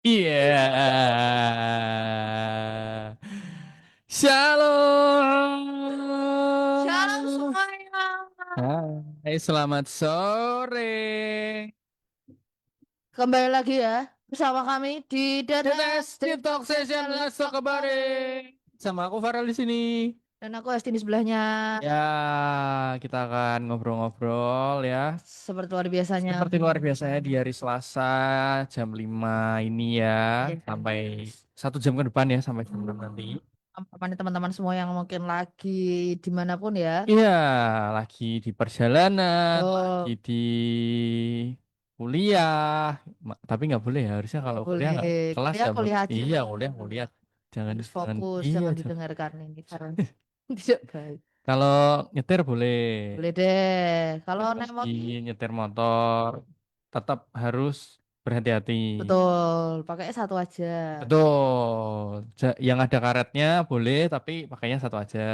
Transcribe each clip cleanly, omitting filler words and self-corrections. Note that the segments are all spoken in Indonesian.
Iya. Shalom Shalom. semuanya. Hai, selamat sore. Kembali lagi ya bersama kami di Kita Detes Deep TikTok Talk Session Session, Let's let's talk Talk about About It. it. Sama aku Farel di sini. Dan aku Esti di sebelahnya. Ya, kita akan ngobrol-ngobrol ya. Seperti luar biasanya. Seperti luar biasanya di hari Selasa jam 5 ini ya. Yes. Sampai 1 jam ke depan ya, sampai jam 6 nanti. Apa nih teman-teman semua yang mungkin lagi dimanapun ya. Iya, lagi di perjalanan, lagi Oh, di kuliah. Tapi nggak boleh ya, harusnya kalau kuliah boleh nggak kelas kuliah nggak boleh. kuliah aja. Iya, kuliah kuliah. Jangan Harus jangan. fokus, Iya, jangan jangan. didengarkan ini karena tidak baik. Kalau nyetir boleh, Boleh deh. Kalau tapi naik motor, nyetir motor tetap harus berhati-hati. betul. Pakainya satu aja. Betul. Yang ada karetnya boleh, tapi pakainya satu aja.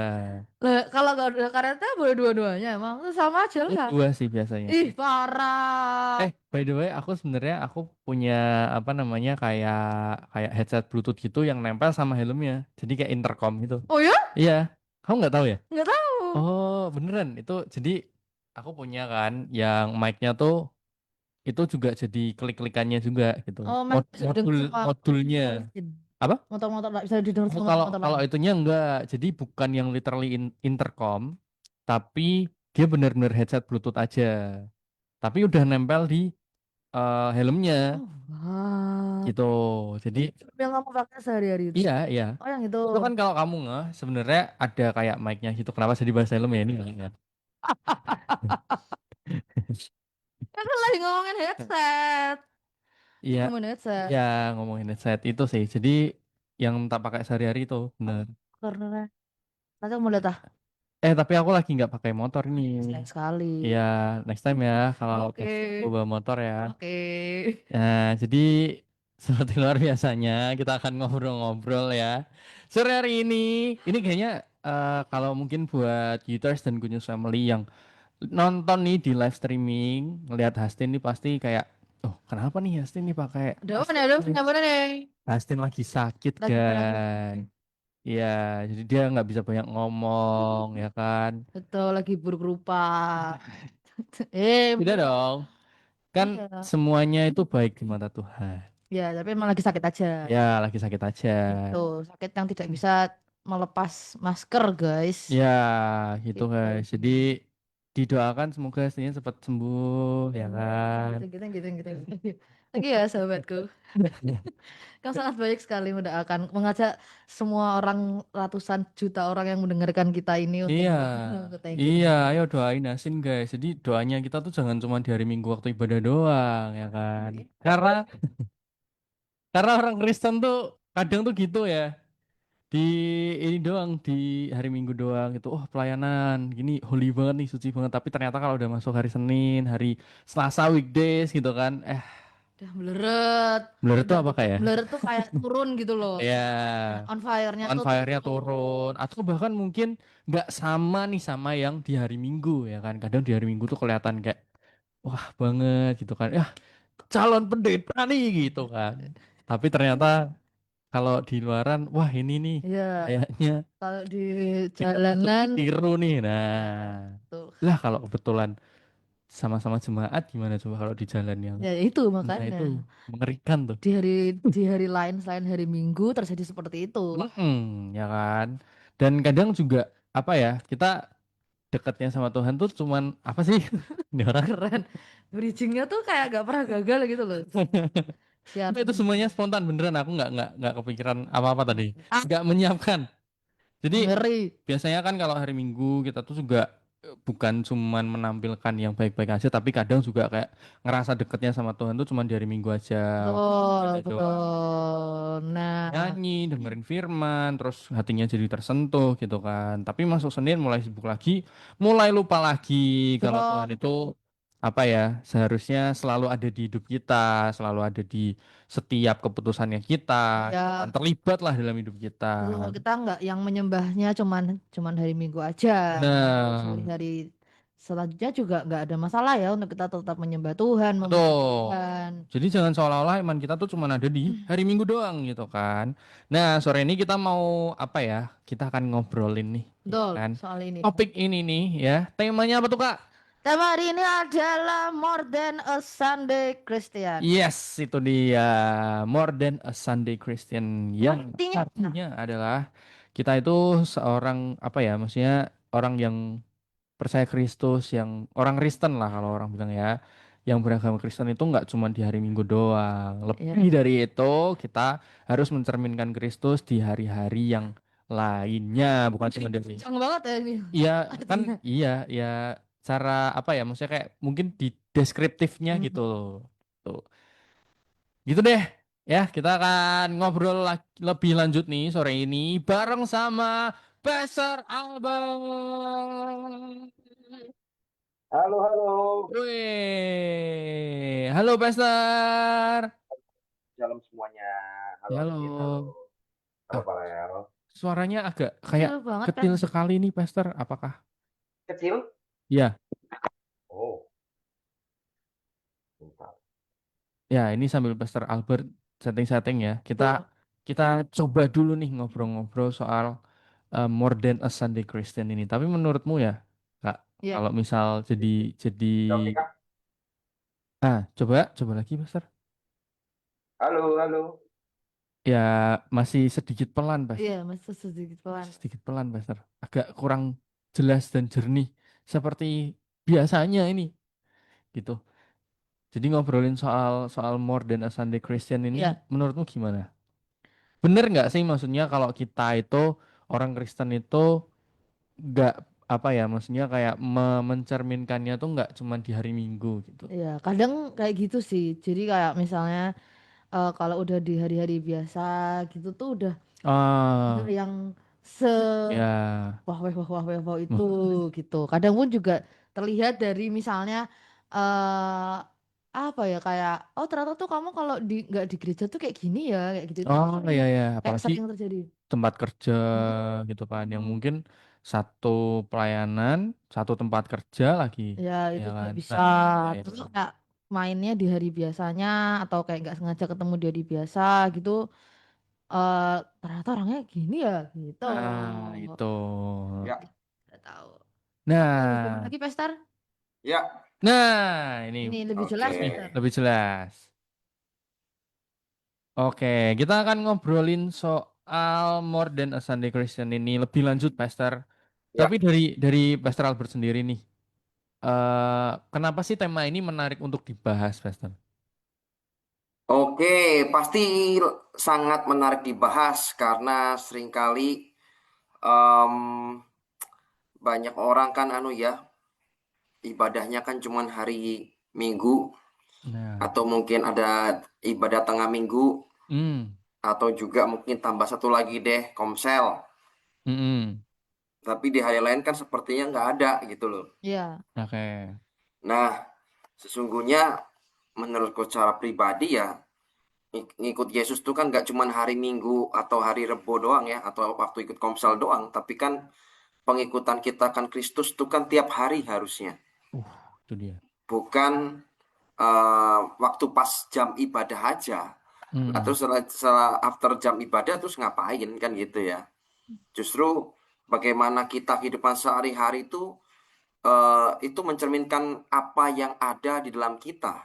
Lah, kalau nggak ada karetnya boleh dua-duanya emang sama aja lah. Dua sih biasanya. Ih, parah. By the way, aku sebenarnya aku punya apa namanya kayak kayak headset Bluetooth gitu yang nempel sama helmnya. Jadi kayak intercom gitu. Oh ya? Iya, kamu nggak tahu ya? Nggak tahu. Oh, beneran itu. Jadi aku punya kan yang mic-nya tuh itu juga jadi klik-klikannya juga gitu. Oh, masih bisa Modul didengar sama modulnya mesin. apa? Motor-motor nggak bisa didengar Oh, sama kalau motor kalau lain. itunya enggak. Jadi bukan yang literally intercom, tapi dia benar-benar headset Bluetooth aja. Tapi udah nempel di helmnya Oh, wah. gitu. Jadi Yang kamu pakai sehari-hari itu. iya iya. Oh, yang itu. Itu kan kalau kamu nggak sebenarnya ada kayak mic-nya gitu. Kenapa jadi bahasa helm ya ini ya? Aku lagi ngomongin headset. Iya Ngomongin headset. iya ngomongin headset itu sih. Jadi yang tak pakai sehari-hari itu bener. Karena nanti aku mau lihat ah. Tapi aku lagi nggak pakai motor nih. Sayang sekali. Iya next time ya kalau Oke. besok aku bawa motor ya. Oke. Nah jadi seperti luar biasanya kita akan ngobrol-ngobrol ya. Sore hari ini kayaknya kalau mungkin buat Uters dan Good News Family yang nonton nih di live streaming ngelihat Hastin nih pasti kayak oh kenapa nih Hastin nih pakai Udah apa nih? masker Udah nih? apa nih? Hastin lagi sakit Lagi kenapa? kan iya jadi dia nggak bisa banyak ngomong ya kan Betul, lagi buruk rupa. Eh, tidak dong kan iya. semuanya itu baik di mata Tuhan Ya, tapi emang lagi sakit aja. ya lagi sakit aja Itu sakit yang tidak bisa melepas masker, guys. ya gitu Itu. guys jadi didoakan semoga Hastinnya cepat sembuh ya kan Gitu, gitu, gitu, gitu. Lagi ya, sahabatku. Kamu sangat baik sekali mendoakan, mengajak semua orang, ratusan juta orang yang mendengarkan kita ini untuk Iya, thank you, iya, thank you. ayo doain Asin guys. Jadi doanya kita tuh jangan cuma di hari Minggu waktu ibadah doang, ya kan? Karena orang Kristen tuh kadang tuh gitu ya. Di ini doang di hari Minggu doang itu, oh pelayanan gini holy banget nih, suci banget. Tapi ternyata kalau udah masuk hari Senin, hari Selasa weekdays gitu kan, Udah meleret, bener tuh udah apa kayak? meleret tuh kayak turun gitu loh. Ya, On fire-nya on tuh fire-nya turun, turun. atau bahkan mungkin nggak sama nih sama yang di hari Minggu ya kan? Kadang di hari Minggu tuh kelihatan kayak wah banget gitu kan ya calon pendeta nih gitu kan tapi ternyata kalau di luaran wah ini nih Ya, kayaknya kalau di kita patut jalanan ditiru nih nah tuh. lah kalau kebetulan sama-sama jemaat gimana coba kalau di jalan yang Ya itu nah makanya itu mengerikan tuh di hari di hari lain selain hari Minggu terjadi seperti itu. ya kan dan kadang juga apa ya kita dekatnya sama Tuhan tuh cuman apa sih ini orang Keren. Bridgingnya tuh kayak gak pernah gagal gitu loh. Siap. Tapi itu semuanya spontan beneran aku nggak kepikiran apa-apa tadi Ah, nggak menyiapkan. Jadi ngeri. biasanya kan kalau hari Minggu kita tuh juga bukan cuman menampilkan yang baik-baik aja, tapi kadang juga kayak ngerasa deketnya sama Tuhan tuh cuman di hari Minggu aja. Waktu Betul, ibadah doang. betul. Nah, Nyanyi, dengerin firman, terus hatinya jadi tersentuh gitu kan. Tapi masuk Senin mulai sibuk lagi, mulai lupa lagi kalau Tuhan betul. itu apa ya, seharusnya selalu ada di hidup kita, selalu ada di setiap keputusannya kita, gitu kan. Ya, Terlibat lah dalam hidup kita. betul. Kita nggak yang menyembahnya cuman cuman hari Minggu aja. Nah, Hari-hari selanjutnya juga nggak ada masalah ya untuk kita tetap menyembah Tuhan, memuji Betul. Tuhan. Jadi jangan seolah-olah iman kita tuh cuma ada di hari Minggu doang gitu kan. Nah, sore ini kita mau apa ya? Kita akan ngobrolin nih, ya Betul, kan? soal ini. Topik ini nih ya. Temanya apa tuh, Kak? Tema hari ini adalah More Than a Sunday Christian. Yes, itu dia. More than a Sunday Christian. Yang Artinya, artinya adalah kita itu seorang apa ya? Maksudnya orang yang percaya Kristus, yang orang Kristen lah kalau orang bilang ya, yang beragama Kristen itu nggak cuma di hari Minggu doang. ya, Lebih dari itu, kita harus mencerminkan Kristus di hari-hari yang lainnya, bukan cuma dari. kencang banget ya ini Iya kan, artinya. iya ya cara apa ya? Maksudnya kayak mungkin di deskriptifnya gitu Hmm. loh. Tuh. Gitu deh. Ya, kita akan ngobrol lebih lanjut nih sore ini bareng sama Pastor Albert. Halo, halo. Wih, halo Pastor. Shalom semuanya. Halo Adit, halo. Halo. Halo Ah, Pak Leo. suaranya agak kayak Kecil banget kan? kecil sekali nih Pastor. Apakah? Kecil? Ya, Oh, bentar. ya ini sambil Pastor Albert setting-setting ya. Kita Tuh, kita coba dulu nih ngobrol-ngobrol soal More Than a Sunday Christian ini. Tapi menurutmu ya, Kak, ya, kalau misal jadi Ya, oke, Kak. coba lagi Pastor. Halo, halo. Ya masih sedikit pelan, iya, Pastor. masih sedikit pelan. Masih sedikit pelan, Pastor. Agak kurang jelas dan jernih seperti biasanya ini, gitu. Jadi ngobrolin soal soal More Than a Sunday Christian ini, Ya, menurutmu gimana? Bener nggak sih maksudnya kalau kita itu orang Kristen itu nggak apa ya, maksudnya kayak mencerminkannya tuh nggak cuma di hari Minggu gitu. ya, kadang kayak gitu sih. Jadi kayak misalnya kalau udah di hari-hari biasa gitu tuh udah bener Ah, yang se ya. wah itu gitu. Kadang pun juga terlihat dari misalnya eh apa ya kayak oh ternyata tuh kamu kalau di nggak di gereja tuh kayak gini ya kayak gitu itu Oh sering iya ya, kayak apalagi sering terjadi. tempat kerja gitu kan yang Mm-mm. mungkin satu pelayanan, satu tempat kerja lagi, Ya ya itu kan. nggak bisa Nah, ya, ya. terus kayak mainnya di hari biasanya atau kayak nggak sengaja ketemu di hari biasa gitu eh ternyata orangnya gini ya gitu. Nah, itu. Ya, Nggak tahu. Oke, gimana Nah, lagi Pester? ya. ini Ini lebih Oke. jelas Pester. lebih jelas. Oke, kita akan ngobrolin soal More Than a Sunday Christian ini lebih lanjut, Pastor. Ya. Tapi dari Pastor Albert sendiri nih, kenapa sih tema ini menarik untuk dibahas, Pastor? Oke, pasti sangat menarik dibahas karena seringkali em, banyak orang kan ya, ibadahnya kan cuman hari Minggu Nah, atau mungkin ada ibadah tengah minggu hmm, atau juga mungkin tambah satu lagi deh, Komsel. hmm, Tapi di hari lain kan sepertinya nggak ada gitu loh. Iya, oke. Nah, sesungguhnya menurutku secara pribadi ya, ngikut Yesus tuh kan nggak cuma hari Minggu atau hari Rebo doang ya, atau waktu ikut Komsel doang, tapi kan pengikutan kita kan Kristus tuh kan tiap hari harusnya. Itu dia. Bukan waktu pas jam ibadah aja. Nah, Hmm. terus setelah after jam ibadah terus ngapain kan gitu ya. Justru bagaimana kita kehidupan sehari-hari itu mencerminkan apa yang ada di dalam kita.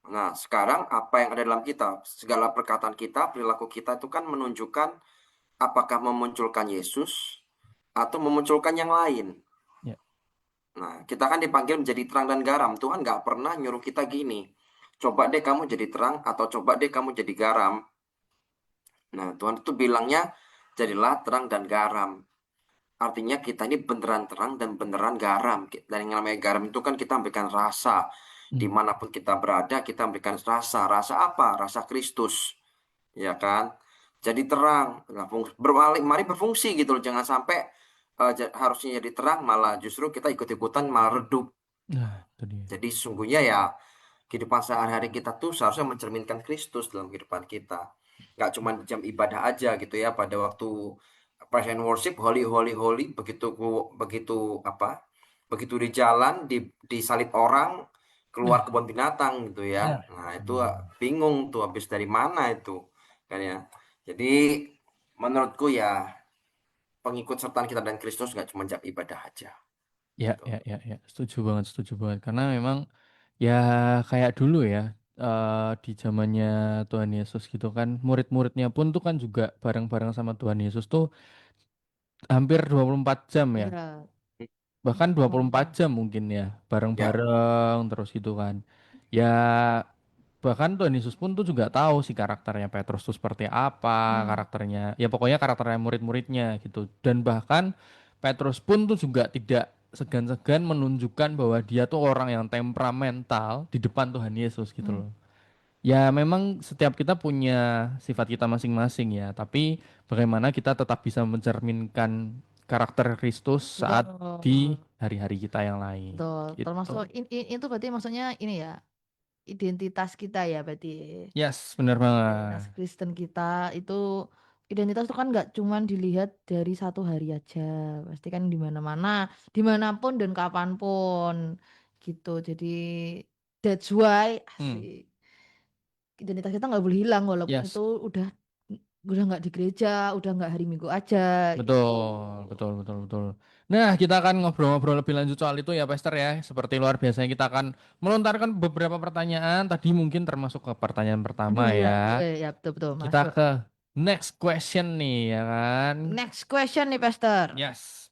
Nah, sekarang apa yang ada dalam kita, segala perkataan kita, perilaku kita itu kan menunjukkan apakah memunculkan Yesus atau memunculkan yang lain. Ya. Nah, kita kan dipanggil menjadi terang dan garam. Tuhan nggak pernah nyuruh kita gini. Coba deh kamu jadi terang atau coba deh kamu jadi garam. Nah, Tuhan itu bilangnya jadilah terang dan garam. Artinya kita ini beneran terang dan beneran garam. Dan yang namanya garam itu kan kita memberikan rasa. Hmm. Dimanapun kita berada, kita memberikan rasa. Rasa apa? Rasa Kristus. Ya kan? Jadi terang. Nah, mari berfungsi gitu loh. Jangan sampai harusnya jadi terang, malah justru kita ikut-ikutan malah redup. Nah, itu dia. Jadi sesungguhnya ya kehidupan sehari-hari kita tuh seharusnya mencerminkan Kristus dalam kehidupan kita. Nggak cuma di jam ibadah aja gitu ya, pada waktu praise and worship, holy, holy, holy, begitu begitu apa? begitu di jalan disalib orang, keluar Nah, kebun binatang gitu ya. nah. Nah, itu bingung tuh habis dari mana itu kan ya. Jadi menurutku ya pengikut sertaan kita dan Kristus nggak cuma jam ibadah aja Ya, gitu. ya, ya, ya. Setuju banget, setuju banget. Karena memang ya kayak dulu ya, di zamannya Tuhan Yesus gitu kan, murid-muridnya pun tuh kan juga bareng-bareng sama Tuhan Yesus tuh hampir 24 jam ya. Iya. Bahkan 24 Oh. jam mungkin ya, Ya, bareng-bareng terus gitu kan. Ya bahkan Tuhan Yesus pun tuh juga tahu sih karakternya Petrus tuh seperti apa, Hmm. karakternya, ya pokoknya karakternya murid-muridnya gitu. Dan bahkan Petrus pun tuh juga tidak segan-segan menunjukkan bahwa dia tuh orang yang temperamental di depan Tuhan Yesus gitu Hmm. loh. Ya memang setiap kita punya sifat kita masing-masing ya, tapi bagaimana kita tetap bisa mencerminkan karakter Kristus saat di Betul. hari-hari kita yang lain. Betul. Gitu. Termasuk itu berarti maksudnya ini ya, identitas kita ya berarti. Yes, benar Identitas banget. Kristen kita itu, identitas itu kan nggak cuman dilihat dari satu hari aja, pasti kan di mana-mana, dimanapun dan kapanpun gitu. Jadi that's why Hmm, asik, identitas kita nggak boleh hilang walaupun itu yes, udah nggak di gereja, udah nggak hari Minggu aja gitu. betul, betul, betul, betul. Nah, kita akan ngobrol-ngobrol lebih lanjut soal itu ya, Pastor ya. Seperti luar biasanya kita akan melontarkan beberapa pertanyaan. Tadi mungkin termasuk ke pertanyaan pertama Iya, ya. ya betul betul Kita masuk. ke next question nih ya kan. Next question nih, Pastor. Yes.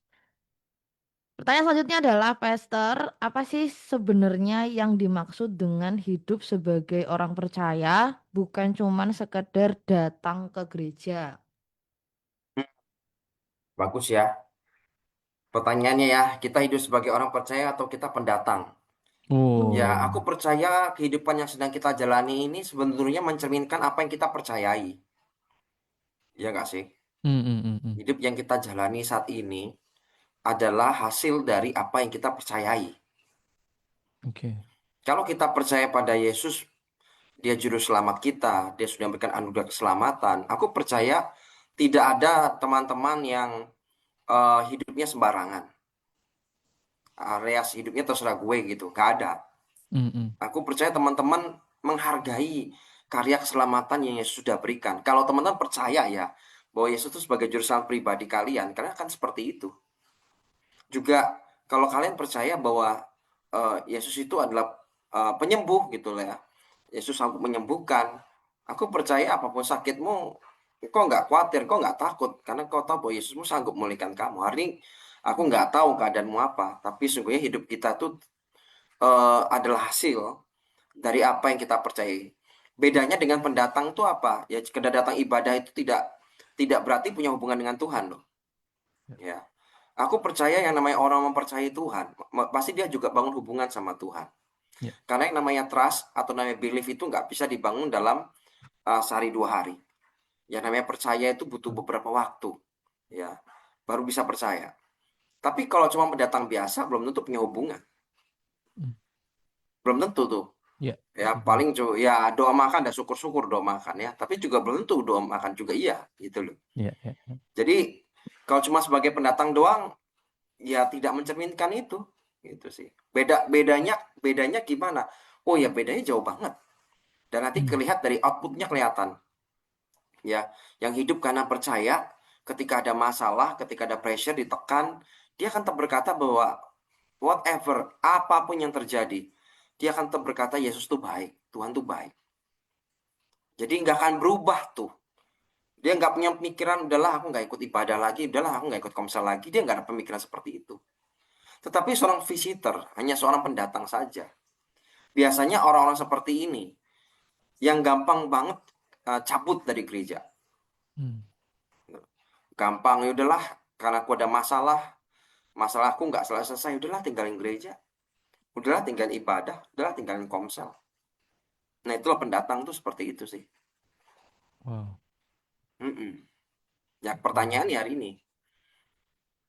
Pertanyaan selanjutnya adalah, Pastor, apa sih sebenarnya yang dimaksud dengan hidup sebagai orang percaya, bukan cuman sekedar datang ke gereja? bagus ya. Pertanyaannya ya, kita hidup sebagai orang percaya atau kita pendatang? Ya, Oh. aku percaya kehidupan yang sedang kita jalani ini sebenarnya mencerminkan apa yang kita percayai. Ya nggak sih? Hmm, hmm, hmm, hmm. Hidup yang kita jalani saat ini adalah hasil dari apa yang kita percayai. Oke. Kalau kita percaya pada Yesus, Dia juru selamat kita, Dia sudah memberikan anugerah keselamatan. Aku percaya tidak ada teman-teman yang hidupnya sembarangan. Alias hidupnya terserah gue gitu. Gak ada. Hmm, hmm. Aku percaya teman-teman menghargai karya keselamatan yang Yesus sudah berikan. Kalau teman-teman percaya ya bahwa Yesus itu sebagai juru selamat pribadi kalian, karena akan seperti itu. Juga kalau kalian percaya bahwa Yesus itu adalah penyembuh gitu lah ya. Yesus sanggup menyembuhkan. Aku percaya apapun sakitmu, kau nggak khawatir, kau nggak takut, karena kau tahu bahwa Yesusmu sanggup memulihkan kamu. Hari ini aku nggak tahu keadaanmu apa, tapi sungguhnya hidup kita tuh adalah hasil dari apa yang kita percayai. Bedanya dengan pendatang tuh apa? Ya sekedar datang ibadah itu tidak berarti punya hubungan dengan Tuhan loh. Ya. Ya. Aku percaya yang namanya orang mempercayai Tuhan, pasti dia juga bangun hubungan sama Tuhan. Ya. Karena yang namanya trust atau namanya belief itu nggak bisa dibangun dalam sehari 2 hari. Yang namanya percaya itu butuh beberapa waktu, ya, baru bisa percaya. Tapi kalau cuma pendatang biasa, belum tentu punya hubungan, Hmm. belum tentu tuh. Ya. Ya Setuju. paling ya doa makan dan syukur-syukur doa makan ya, tapi juga belum tentu doa makan juga iya, gitu loh. Ya, ya, ya. Jadi kalau cuma sebagai pendatang doang, ya tidak mencerminkan itu, gitu sih. Bedanya gimana? Oh ya bedanya jauh banget. Dan nanti Hmm. kelihatan dari outputnya kelihatan. Ya, yang hidup karena percaya, ketika ada masalah, ketika ada pressure, ditekan, dia akan tetap berkata bahwa whatever, apapun yang terjadi, dia akan tetap berkata Yesus tuh baik, Tuhan tuh baik. Jadi nggak akan berubah tuh. Dia nggak punya pemikiran, udahlah aku nggak ikut ibadah lagi, udahlah aku nggak ikut komsel lagi. Dia nggak ada pemikiran seperti itu. Tetapi seorang visitor, hanya seorang pendatang saja. Biasanya orang-orang seperti ini, yang gampang banget cabut dari gereja. Hmm. Gampang, ya udahlah, karena aku ada masalahku nggak selesai, udahlah tinggalin gereja. Udahlah tinggalin ibadah, udahlah tinggalin komsel. Nah itulah pendatang tuh seperti itu sih. Wow. Mm-mm. Ya Hmm. pertanyaan hari ini,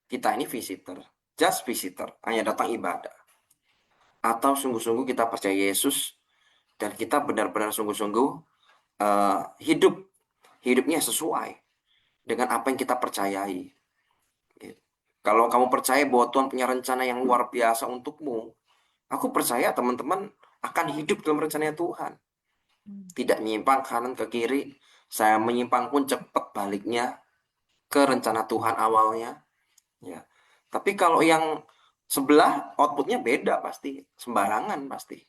kita ini visitor, just visitor, hanya datang ibadah. Atau sungguh-sungguh kita percaya Yesus dan kita benar-benar sungguh-sungguh hidupnya sesuai dengan apa yang kita percayai. Kalau kamu percaya bahwa Tuhan punya rencana yang luar biasa untukmu, aku percaya teman-teman akan hidup dalam rencananya Tuhan. Tidak menyimpang kanan ke kiri. Saya menyimpang pun cepat baliknya ke rencana Tuhan awalnya. Ya. Tapi kalau yang sebelah outputnya beda pasti. Sembarangan pasti.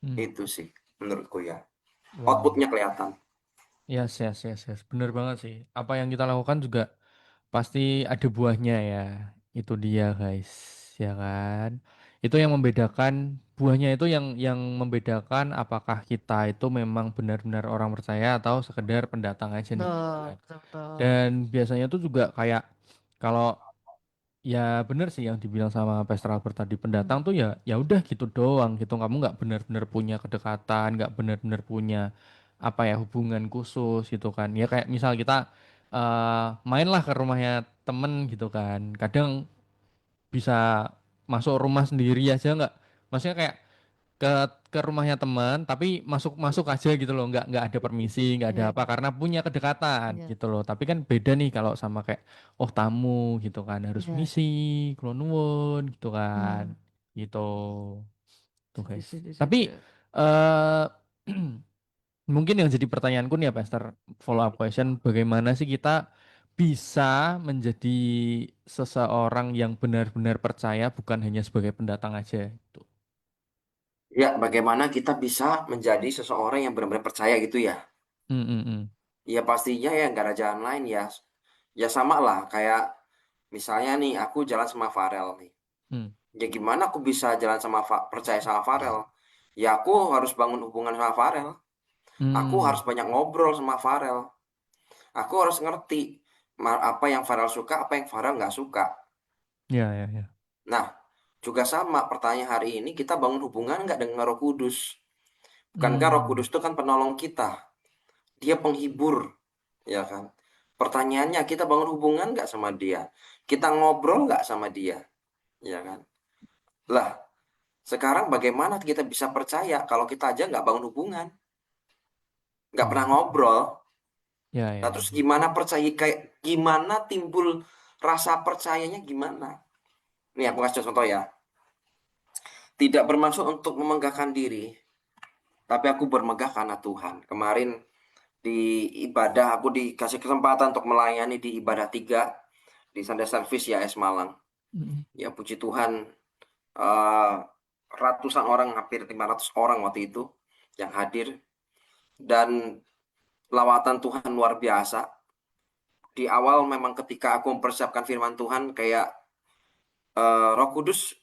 Hmm. Itu sih menurutku ya. Wow. Outputnya kelihatan. Yes, yes, yes, yes. Bener banget sih. Apa yang kita lakukan juga pasti ada buahnya ya. Itu dia, guys. Ya kan? Itu yang membedakan buahnya itu yang membedakan apakah kita itu memang benar-benar orang percaya atau sekedar pendatang aja nih. Betul, Kan? betul, betul. Dan biasanya tuh juga kayak kalau ya bener sih yang dibilang sama Pastor Albert tadi, pendatang tuh ya ya udah gitu doang gitu, kamu nggak benar-benar punya kedekatan, nggak benar-benar punya apa ya hubungan khusus gitu kan, ya kayak misal kita mainlah ke rumahnya temen gitu kan, kadang bisa masuk rumah sendiri aja nggak, maksudnya kayak ke ke rumahnya teman tapi masuk masuk aja gitu loh, nggak ada permisi, nggak ada Iya, apa, karena punya kedekatan iya, gitu loh. Tapi kan beda nih kalau sama kayak oh tamu gitu kan, harus iya. misi kula nuwun gitu kan, Hmm, gitu tuh setuju, guys. setuju, Tapi setuju. eh mungkin yang jadi pertanyaanku nih ya Pastor, follow up question, bagaimana sih kita bisa menjadi seseorang yang benar-benar percaya bukan hanya sebagai pendatang aja gitu. Ya, bagaimana kita bisa menjadi seseorang yang benar-benar percaya gitu ya. Hmm, hmm, hmm. Ya pastinya ya nggak ada jalan lain ya. Ya sama lah kayak misalnya nih aku jalan sama Farel nih. Hmm. Ya gimana aku bisa jalan sama percaya sama Farel? Ya aku harus bangun hubungan sama Farel. Aku Hmm. harus banyak ngobrol sama Farel. Aku harus ngerti apa yang Farel suka, apa yang Farel nggak suka. Ya, ya, ya. Nah, juga sama pertanyaan hari ini kita bangun hubungan nggak dengan Roh Kudus? Bukankah Roh Hmm. Kudus itu kan penolong kita? Dia penghibur, ya kan? Pertanyaannya kita bangun hubungan nggak sama dia? Kita ngobrol nggak sama dia, ya kan? Lah, sekarang bagaimana kita bisa percaya kalau kita aja nggak bangun hubungan, nggak Hmm. pernah ngobrol? Ya, Nah, ya, ya. terus gimana percaya kayak gimana timbul rasa percayanya gimana? Nih aku kasih contoh ya. Tidak bermaksud untuk memegahkan diri, tapi aku bermegah karena Tuhan. Kemarin di ibadah aku dikasih kesempatan untuk melayani di ibadah 3 di Sunday Service ya es Malang. Mm. Ya puji Tuhan eh, ratusan orang, hampir 500 orang waktu itu yang hadir, dan lawatan Tuhan luar biasa. Di awal memang ketika aku mempersiapkan firman Tuhan kayak Roh Kudus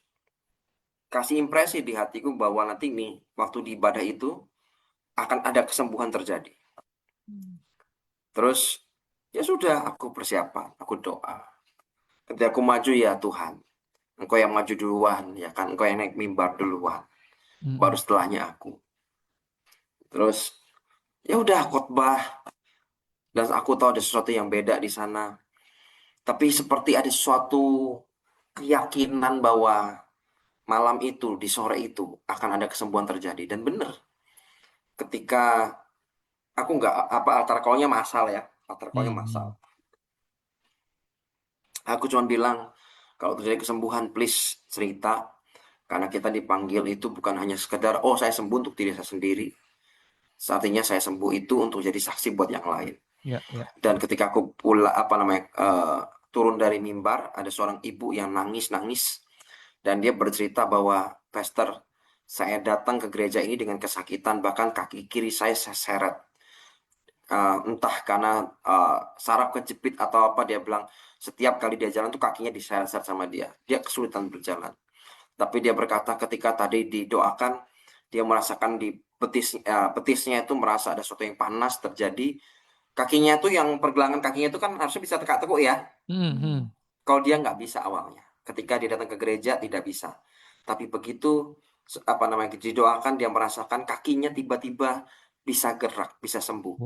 kasih impresi di hatiku bahwa nanti nih waktu di ibadah itu akan ada kesembuhan terjadi. Hmm. Terus ya sudah aku persiapan, aku doa. Ketika aku maju ya Tuhan, Engkau yang maju duluan, ya kan? Engkau yang naik mimbar duluan. Baru Mm-mm. setelahnya aku. Terus ya udah khotbah dan aku tahu ada sesuatu yang beda di sana. Tapi seperti ada sesuatu keyakinan bahwa malam itu, di sore itu akan ada kesembuhan terjadi. Dan benar, ketika aku nggak apa altar call-nya masal ya, altar call-nya masal. Mm-mm. Aku cuma bilang kalau terjadi kesembuhan please cerita, karena kita dipanggil itu bukan hanya sekedar oh saya sembuh untuk diri saya sendiri. Artinya saya sembuh itu untuk jadi saksi buat yang lain. Ya, ya, Dan ya. ketika aku apa namanya turun dari mimbar, ada seorang ibu yang nangis-nangis dan dia bercerita bahwa Pastor, saya datang ke gereja ini dengan kesakitan, bahkan kaki kiri saya seret. Entah karena saraf kejepit atau apa, dia bilang setiap kali dia jalan tuh kakinya diseret-seret sama dia. Dia kesulitan berjalan. Tapi dia berkata ketika tadi didoakan, dia merasakan di betisnya itu merasa ada sesuatu yang panas terjadi. Kakinya itu yang pergelangan kakinya itu kan harusnya bisa tekak-tekuk ya. Mm-mm. Kalau dia nggak bisa awalnya. Ketika dia datang ke gereja tidak bisa. Tapi begitu apa namanya didoakan, dia merasakan kakinya tiba-tiba bisa gerak, bisa sembuh.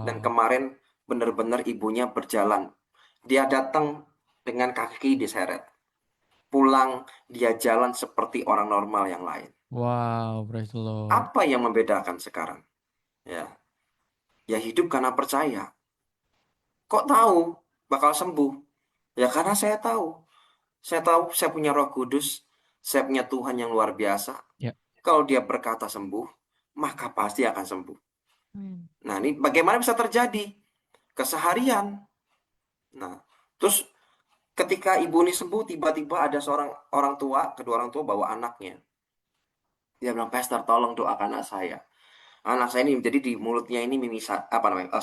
Dan Wow. kemarin benar-benar ibunya berjalan. Dia datang dengan kaki diseret. Pulang dia jalan seperti orang normal yang lain. Wow, praise the Lord. Apa yang membedakan sekarang? Ya, ya hidup karena percaya. Kok tahu bakal sembuh? Ya karena saya tahu. Saya tahu saya punya Roh Kudus, saya punya Tuhan yang luar biasa. Ya. Kalau dia berkata sembuh, maka pasti akan sembuh. Amin. Nah, ini bagaimana bisa terjadi? Keseharian. Nah, terus ketika ibu ini sembuh, tiba-tiba ada seorang orang tua, kedua orang tua bawa anaknya. Dia bilang, Pastor, tolong doakan anak saya. Anak saya ini jadi di mulutnya ini apa namanya?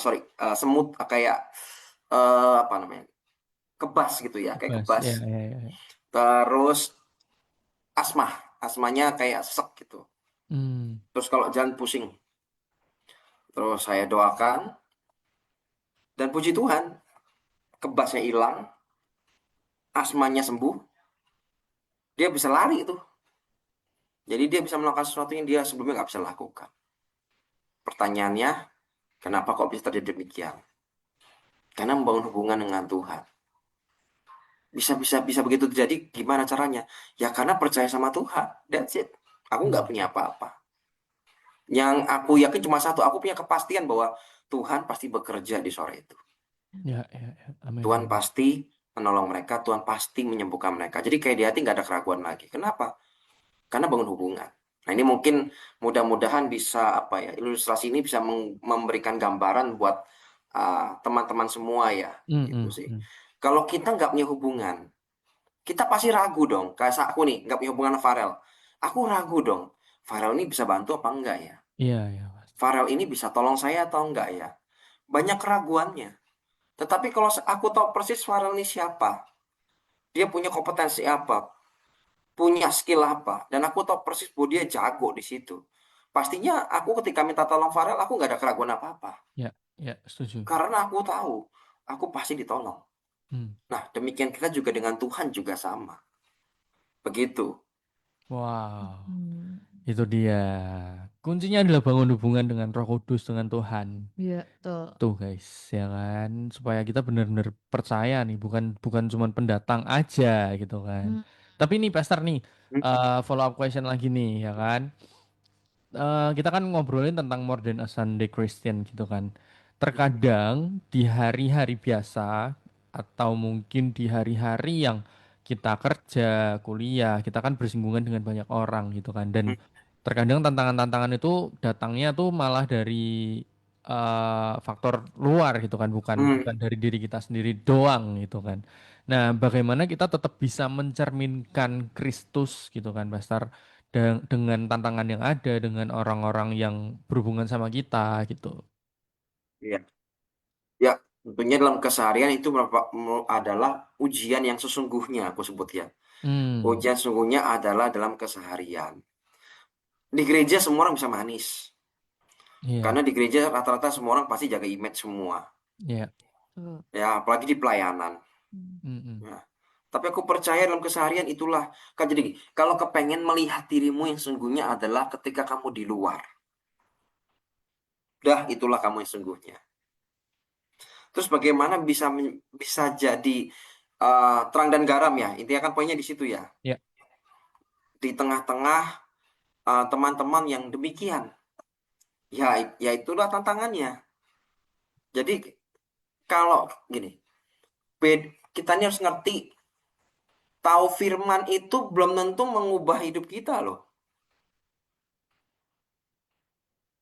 Semut kayak apa namanya? Kebas gitu ya, kayak Bebas. Ya, kebas. ya, ya. Terus asmanya kayak sesek gitu. Hmm. Terus kalau jalan pusing. Terus saya doakan dan puji Tuhan, kebasnya hilang, asmanya sembuh, dia bisa lari itu. Jadi dia bisa melakukan sesuatu yang dia sebelumnya nggak bisa lakukan. Pertanyaannya, kenapa kok bisa terjadi demikian? Karena membangun hubungan dengan Tuhan. Bisa begitu terjadi, gimana caranya? Ya karena percaya sama Tuhan. That's it. Aku nggak Hmm. punya apa-apa. Yang aku yakin cuma satu, aku punya kepastian bahwa Tuhan pasti bekerja di sore itu. Ya, ya, ya. Amin, Tuhan amin. pasti menolong mereka, Tuhan pasti menyembuhkan mereka. Jadi kayak di hati nggak ada keraguan lagi. Kenapa? Karena bangun hubungan. Nah ini mungkin mudah-mudahan bisa apa ya, ilustrasi ini bisa memberikan gambaran buat teman-teman semua ya, Hmm, gitu hmm, sih. hmm. Kalau kita nggak punya hubungan, kita pasti ragu dong. Kayak aku nih, nggak punya hubungan sama Farel. Aku ragu dong. Farel ini bisa bantu apa enggak ya? Iya, ya, pasti. Farel ini bisa tolong saya atau enggak ya? Banyak keraguannya. Tetapi kalau aku tahu persis Farel ini siapa, dia punya kompetensi apa, punya skill apa, dan aku tahu persis bahwa dia jago di situ. Pastinya aku ketika minta tolong Farel, aku nggak ada keraguan apa-apa. Ya, ya, setuju. Karena aku tahu, aku pasti ditolong. Hmm. Nah, demikian kita juga dengan Tuhan juga sama. Begitu. Wow. Hmm. Itu dia. Kuncinya adalah bangun hubungan dengan Roh Kudus, dengan Tuhan. Iya, tuh. Tuh guys, ya kan, supaya kita benar-benar percaya nih, bukan bukan cuma pendatang aja gitu kan. Hmm. Tapi nih Pastor nih, Hmm, follow up question lagi nih, ya kan. Kita kan ngobrolin tentang more than a Sunday Christian gitu kan. Terkadang di hari-hari biasa atau mungkin di hari-hari yang kita kerja, kuliah, kita kan bersinggungan dengan banyak orang gitu kan. hmm, Dan terkadang tantangan-tantangan itu datangnya tuh malah dari faktor luar gitu kan, bukan hmm. bukan dari diri kita sendiri doang gitu kan. Nah, bagaimana kita tetap bisa mencerminkan Kristus gitu kan, Pastor? Dengan tantangan yang ada, dengan orang-orang yang berhubungan sama kita gitu. Iya. Ya, tentunya dalam keseharian itu adalah ujian yang sesungguhnya, aku sebut ya. Hmm, Ujian sesungguhnya adalah dalam keseharian. Di gereja semua orang bisa manis. iya, Karena di gereja rata-rata semua orang pasti jaga image semua. iya, Tuh. Ya, apalagi di pelayanan. Hmm. mm-mm, Nah, tapi aku percaya dalam keseharian itulah. Kan jadi gini, kalau kepengen melihat dirimu yang sungguhnya adalah ketika kamu di luar. Dah, itulah kamu yang sungguhnya. Terus bagaimana bisa jadi terang dan garam ya? Intinya kan poinnya di situ ya. iya, Di tengah-tengah teman-teman yang demikian. Ya, ya itulah tantangannya. Jadi kalau gini, kita ini harus ngerti, tahu firman itu belum tentu mengubah hidup kita loh.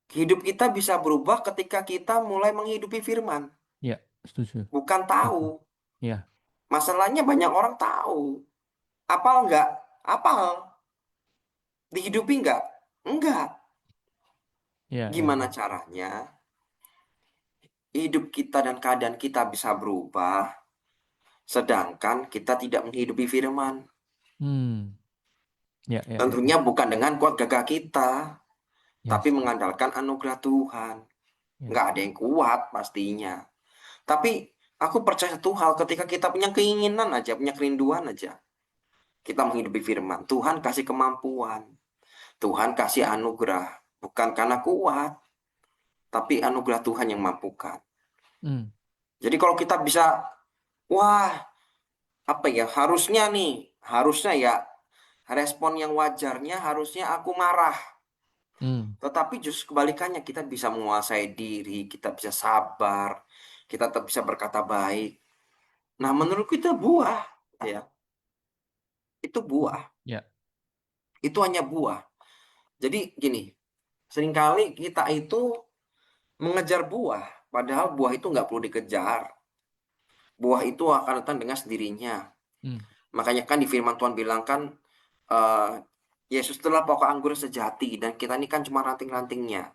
Hidup kita bisa berubah ketika kita mulai menghidupi firman. iya, setuju. Bukan tahu. Setuju. Iya, Masalahnya banyak orang tahu. Apal enggak? Apal. Dihidupi enggak? Enggak. iya, iya, Gimana caranya hidup kita dan keadaan kita bisa berubah, sedangkan kita tidak menghidupi firman? hmm, iya, iya, iya, Tentunya bukan dengan kuat gagah kita, tapi yes, mengandalkan anugerah Tuhan. Nggak yes, ada yang kuat pastinya. Tapi aku percaya satu hal, ketika kita punya keinginan aja, punya kerinduan aja, kita menghidupi firman. Tuhan kasih kemampuan. Tuhan kasih anugerah. Bukan karena kuat, tapi anugerah Tuhan yang mampukan. hmm, Jadi kalau kita bisa, wah, apa ya, harusnya ya, respon yang wajarnya harusnya aku marah. hmm, Tetapi justru kebalikannya, kita bisa menguasai diri, kita bisa sabar, kita tetap bisa berkata baik. Nah, menurut kita buah, ya. itu buah. Ya. Itu hanya buah. Jadi gini, seringkali kita itu mengejar buah, padahal buah itu nggak perlu dikejar. Buah itu akan datang dengan sendirinya. Hmm. Makanya kan di firman Tuhan bilang kan, eh, Yesus itulah pokok anggur sejati, dan kita ini kan cuma ranting-rantingnya.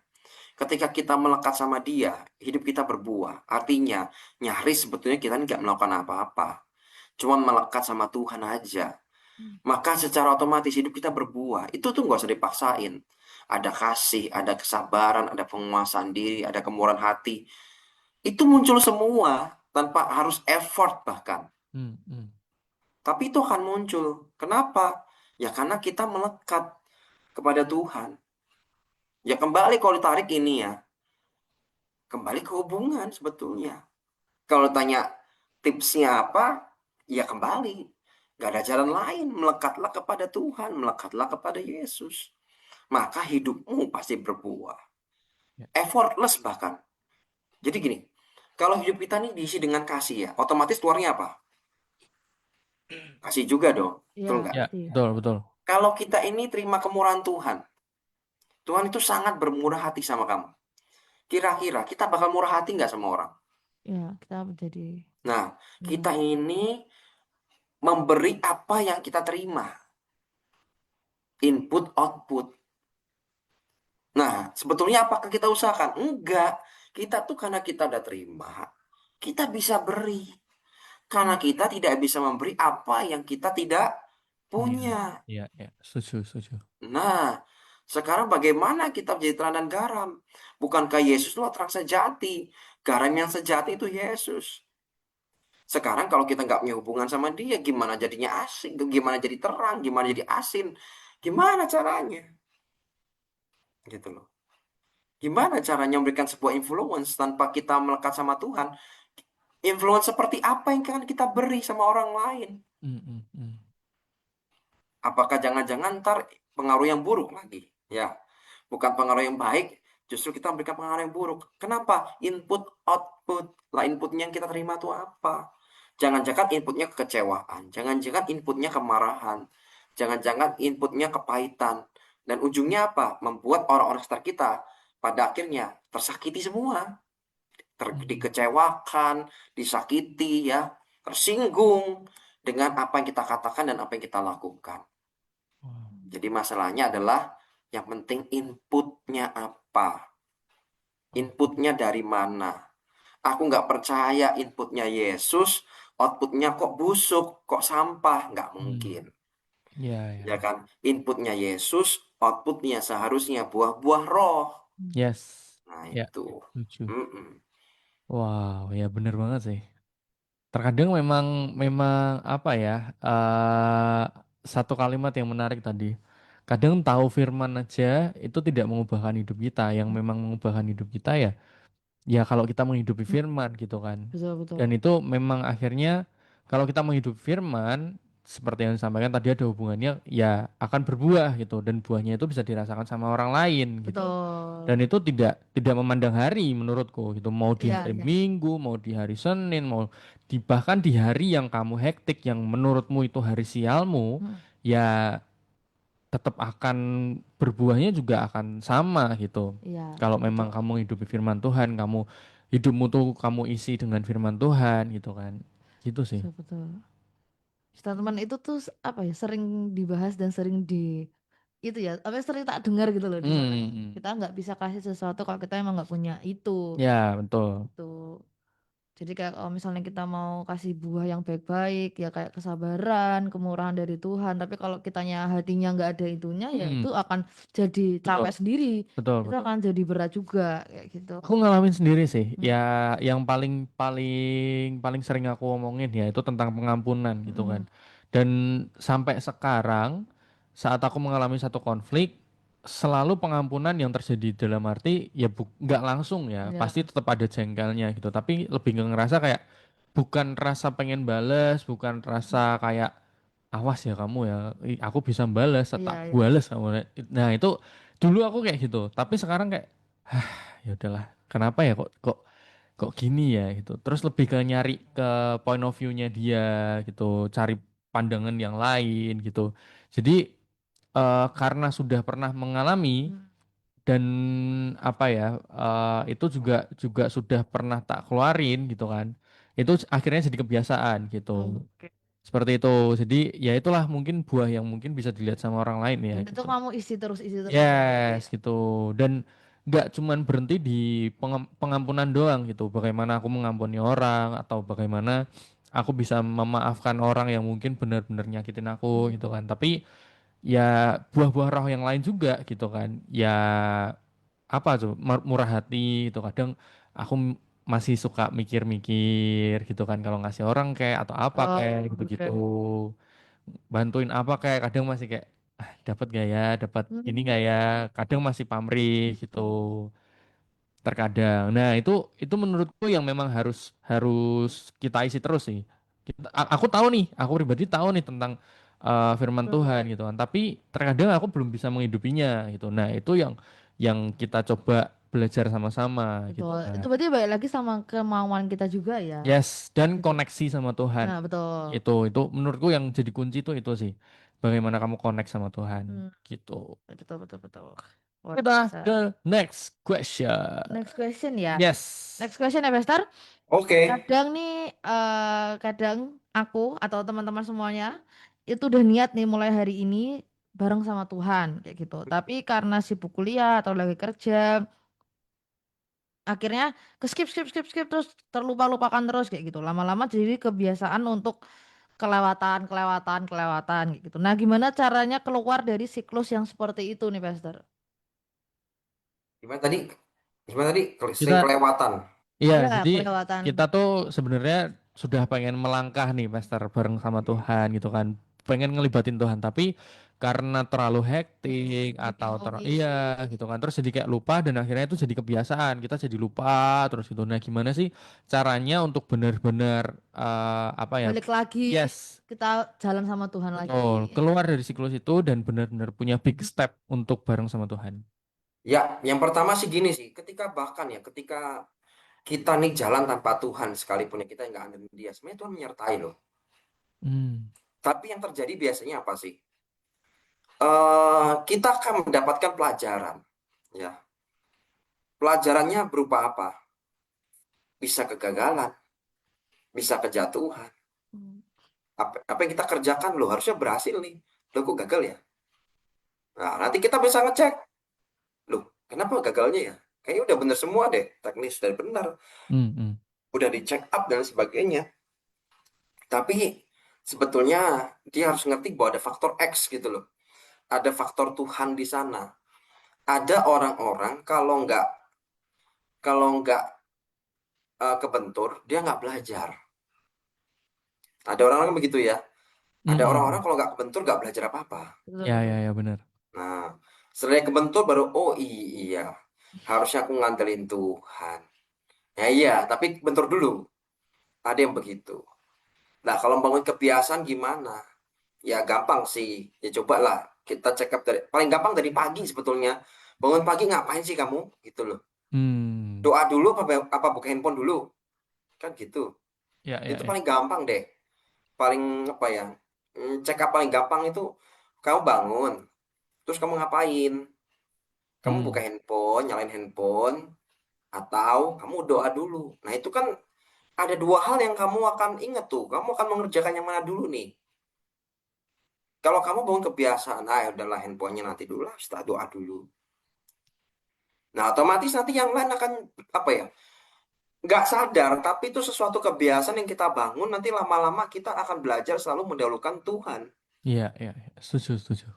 Ketika kita melekat sama dia, hidup kita berbuah. Artinya, nyaris sebetulnya kita ini nggak melakukan apa-apa. Cuma melekat sama Tuhan aja. Maka secara otomatis hidup kita berbuah. Itu tuh nggak usah dipaksain. Ada kasih, ada kesabaran, ada penguasaan diri, ada kemurahan hati. Itu muncul semua tanpa harus effort bahkan. Hmm. Hmm. Tapi itu akan muncul. Kenapa? Ya karena kita melekat kepada Tuhan. Ya kembali kalau ditarik ini ya. Kembali ke hubungan sebetulnya. Kalau tanya tipsnya apa? Ya kembali. Gak ada jalan lain. Melekatlah kepada Tuhan. Melekatlah kepada Yesus. Maka hidupmu pasti berbuah. Ya. Effortless bahkan. Jadi gini. Kalau hidup kita nih diisi dengan kasih ya. Otomatis keluarnya apa? Kasih juga dong. Betul Ya, nggak? Ya, pasti. betul, betul. Kalau kita ini terima kemurahan Tuhan. Tuhan itu sangat bermurah hati sama kamu. Kira-kira kita bakal murah hati nggak sama orang? Ya, kita menjadi Nah, kita ini memberi apa yang kita terima. Input, output. Nah, sebetulnya apakah kita usahakan? Enggak. Kita tuh karena kita udah terima, kita bisa beri. Karena kita tidak bisa memberi apa yang kita tidak Iya, punya. iya, iya. Setuju, setuju. Nah, sekarang bagaimana kita menjadi terang dan garam? Bukankah Yesus loh terang sejati? Garam yang sejati itu Yesus. Sekarang kalau kita nggak punya hubungan sama dia, gimana jadinya asing? Gimana jadi terang? Gimana jadi asin? Gimana caranya? Gitu loh. Gimana caranya memberikan sebuah influence tanpa kita melekat sama Tuhan? Influence seperti apa yang akan kita beri sama orang lain? Hmm. Hmm. Hmm. Apakah jangan-jangan ntar pengaruh yang buruk lagi? Ya, bukan pengaruh yang baik, justru kita memberikan pengaruh yang buruk. Kenapa? Input, output. Lah inputnya yang kita terima itu apa? Jangan-jangan inputnya kekecewaan. Jangan-jangan inputnya kemarahan. Jangan-jangan inputnya kepahitan. Dan ujungnya apa? Membuat orang-orang sekitar kita pada akhirnya tersakiti semua. Dikecewakan, disakiti ya, tersinggung dengan apa yang kita katakan dan apa yang kita lakukan. Wow. Jadi masalahnya adalah yang penting inputnya apa? Inputnya dari mana? Aku nggak percaya inputnya Yesus, outputnya kok busuk, kok sampah. Nggak Hmm. mungkin. Ya, ya, Ya ya. kan? Inputnya Yesus, outputnya seharusnya buah-buah roh. Yes. Nah Ya, itu. setuju. Mm-mm. Wow, ya bener banget sih. Terkadang memang memang apa ya? Satu kalimat yang menarik tadi. Kadang tahu firman aja itu tidak mengubahkan hidup kita. Yang memang mengubahkan hidup kita ya, ya kalau kita menghidupi firman gitu kan. betul betul. Dan itu memang akhirnya kalau kita menghidupi firman seperti yang disampaikan tadi ada hubungannya ya akan berbuah gitu dan buahnya itu bisa dirasakan sama orang lain gitu. Dan Betul. itu tidak memandang hari menurutku gitu mau di Iya, hari iya. Minggu mau di hari Senin mau di bahkan di hari yang kamu hektik yang menurutmu itu hari sialmu Hmm. ya tetap akan berbuahnya juga akan sama gitu. Iya, Kalau betul. memang kamu hidupi firman Tuhan, kamu hidupmu tuh kamu isi dengan firman Tuhan gitu kan. Gitu sih. Betul, betul. Statement itu tuh apa ya, sering dibahas dan sering di itu ya, apa ya, sering tak dengar gitu loh di mana. Hmm. Kita nggak bisa kasih sesuatu kalau kita emang nggak punya itu. Ya, betul. Itu. Jadi kayak kalau misalnya kita mau kasih buah yang baik-baik ya kayak kesabaran, kemurahan dari Tuhan. Tapi kalau kitanya hatinya nggak ada itunya ya Hmm. itu akan jadi Betul, capek sendiri. betul, Itu betul. akan jadi berat juga kayak gitu. Aku ngalamin sendiri sih. Hmm. Ya, yang paling paling paling sering aku omongin ya itu tentang pengampunan gitu kan. Mm-mm. Dan sampai sekarang saat aku mengalami satu konflik, selalu pengampunan yang terjadi dalam arti ya nggak langsung ya, Ya, pasti tetap ada jengkelnya gitu. Tapi lebih nggak ngerasa kayak bukan rasa pengen bales, bukan rasa kayak awas ya kamu ya, aku bisa balas, iya, tak iya. bales kamu. Nah itu dulu aku kayak gitu. Tapi sekarang kayak ya udahlah kenapa ya kok gini ya gitu terus lebih ke nyari ke point of view-nya dia gitu cari pandangan yang lain gitu. Jadi karena sudah pernah mengalami Hmm. dan apa ya, itu juga juga sudah pernah tak keluarin gitu kan. Itu akhirnya jadi kebiasaan gitu. Oke. Seperti itu. Jadi ya itulah mungkin buah yang mungkin bisa dilihat sama orang lain ya Dan itu gitu. kamu isi terus berarti Yes ya. gitu. Dan nggak cuman berhenti di pengampunan doang gitu. Bagaimana aku mengampuni orang atau bagaimana aku bisa memaafkan orang yang mungkin benar-benar nyakitin aku Hmm. gitu kan. Tapi ya buah-buah roh yang lain juga gitu kan. Ya apa tuh murah hati itu kadang aku masih suka mikir-mikir gitu kan kalau ngasih orang kayak atau apa kayak Oh, gitu-gitu, oke. bantuin apa kayak kadang masih kayak dapat gak ya, dapat ini Hmm. gak ya, kadang masih pamrih gitu terkadang. Nah itu menurutku yang memang harus harus kita isi terus sih. Aku tahu nih, aku pribadi tahu nih tentang firman Tuhan gitu kan. Tapi terkadang aku belum bisa menghidupinya gitu. Nah itu yang kita coba belajar sama-sama gitu Betul. Itu kan. berarti balik lagi sama kemauan kita juga ya. Yes, dan Gitu. koneksi sama Tuhan. Nah, betul. Itu menurutku yang jadi kunci itu sih. Bagaimana kamu connect sama Tuhan Hmm. gitu. Betul, betul, betul. Luar Kita biasa. ke next question. Next question ya. Yes. Next question ya, Bester. Oke. Kadang nih, kadang aku atau teman-teman semuanya itu udah niat nih mulai hari ini bareng sama Tuhan kayak gitu. Tapi karena sibuk kuliah atau lagi kerja, akhirnya ke skip terus terlupakan terus kayak gitu. Lama-lama jadi kebiasaan untuk kelewatan kayak gitu. Nah, gimana caranya keluar dari siklus yang seperti itu nih, Bester? Gimana tadi? Gimana tadi? Sering Kita kelewatan. iya, Ya, jadi kelewatan. kita tuh sebenarnya sudah pengen melangkah nih, Pastor, bareng sama Tuhan gitu kan. Pengen ngelibatin Tuhan, tapi karena terlalu hektik atau iya gitu kan. Terus jadi kayak lupa dan akhirnya itu jadi kebiasaan. Kita jadi lupa terus gitu. Nah, gimana sih caranya untuk benar-benar apa ya? Balik lagi Yes, kita jalan sama Tuhan betul. lagi. Keluar dari siklus itu dan benar-benar punya big step untuk bareng sama Tuhan. Ya, yang pertama sih gini sih. Ketika kita nih jalan tanpa Tuhan sekalipun ya kita nggak andelin dia. Sebenarnya Tuhan menyertai loh. Hmm. Tapi yang terjadi biasanya apa sih? Kita akan mendapatkan pelajaran. Ya, pelajarannya berupa apa? Bisa kegagalan, bisa kejatuhan. Hmm. Apa yang kita kerjakan loh harusnya berhasil nih. Loh kok gagal ya? Nah, nanti kita bisa ngecek. Loh, kenapa gagalnya ya? Kayaknya udah bener semua deh. Teknis udah benar. Hmm, hmm. Udah di check up dan sebagainya. Tapi sebetulnya dia harus ngerti bahwa ada faktor X gitu loh. Ada faktor Tuhan di sana. Ada orang-orang kalau nggak kebentur, dia nggak belajar. Ada orang-orang begitu ya. Hmm, Ada hmm, orang-orang hmm. kalau nggak kebentur nggak belajar apa-apa. Betul, Ya, betul. ya, ya benar. Nah, setelah kebentur baru oh iya, harusnya aku ngandelin Tuhan. Ya iya, tapi bentur dulu. Ada yang begitu. Nah, kalau bangun kebiasaan gimana? Ya gampang sih. Ya cobalah kita check up dari paling gampang dari pagi sebetulnya. Bangun pagi ngapain sih kamu? Gitu loh. Hmm. Doa dulu apa buka handphone dulu? Kan gitu. Ya, ya, Itu ya. paling gampang deh. Paling apa ya? Check up paling gampang itu kamu bangun, terus kamu ngapain? Kamu buka Hmm. handphone, nyalain handphone, atau kamu doa dulu. Nah, itu kan ada dua hal yang kamu akan ingat tuh. Kamu akan mengerjakan yang mana dulu nih? Kalau kamu bangun kebiasaan, ah ya udahlah handphonenya nanti dulu lah, setelah doa dulu. Nah, otomatis nanti yang lain akan apa ya? Nggak sadar, tapi itu sesuatu kebiasaan yang kita bangun. Nanti lama-lama kita akan belajar selalu mendahulukan Tuhan. Iya, iya, iya. Setuju, setuju.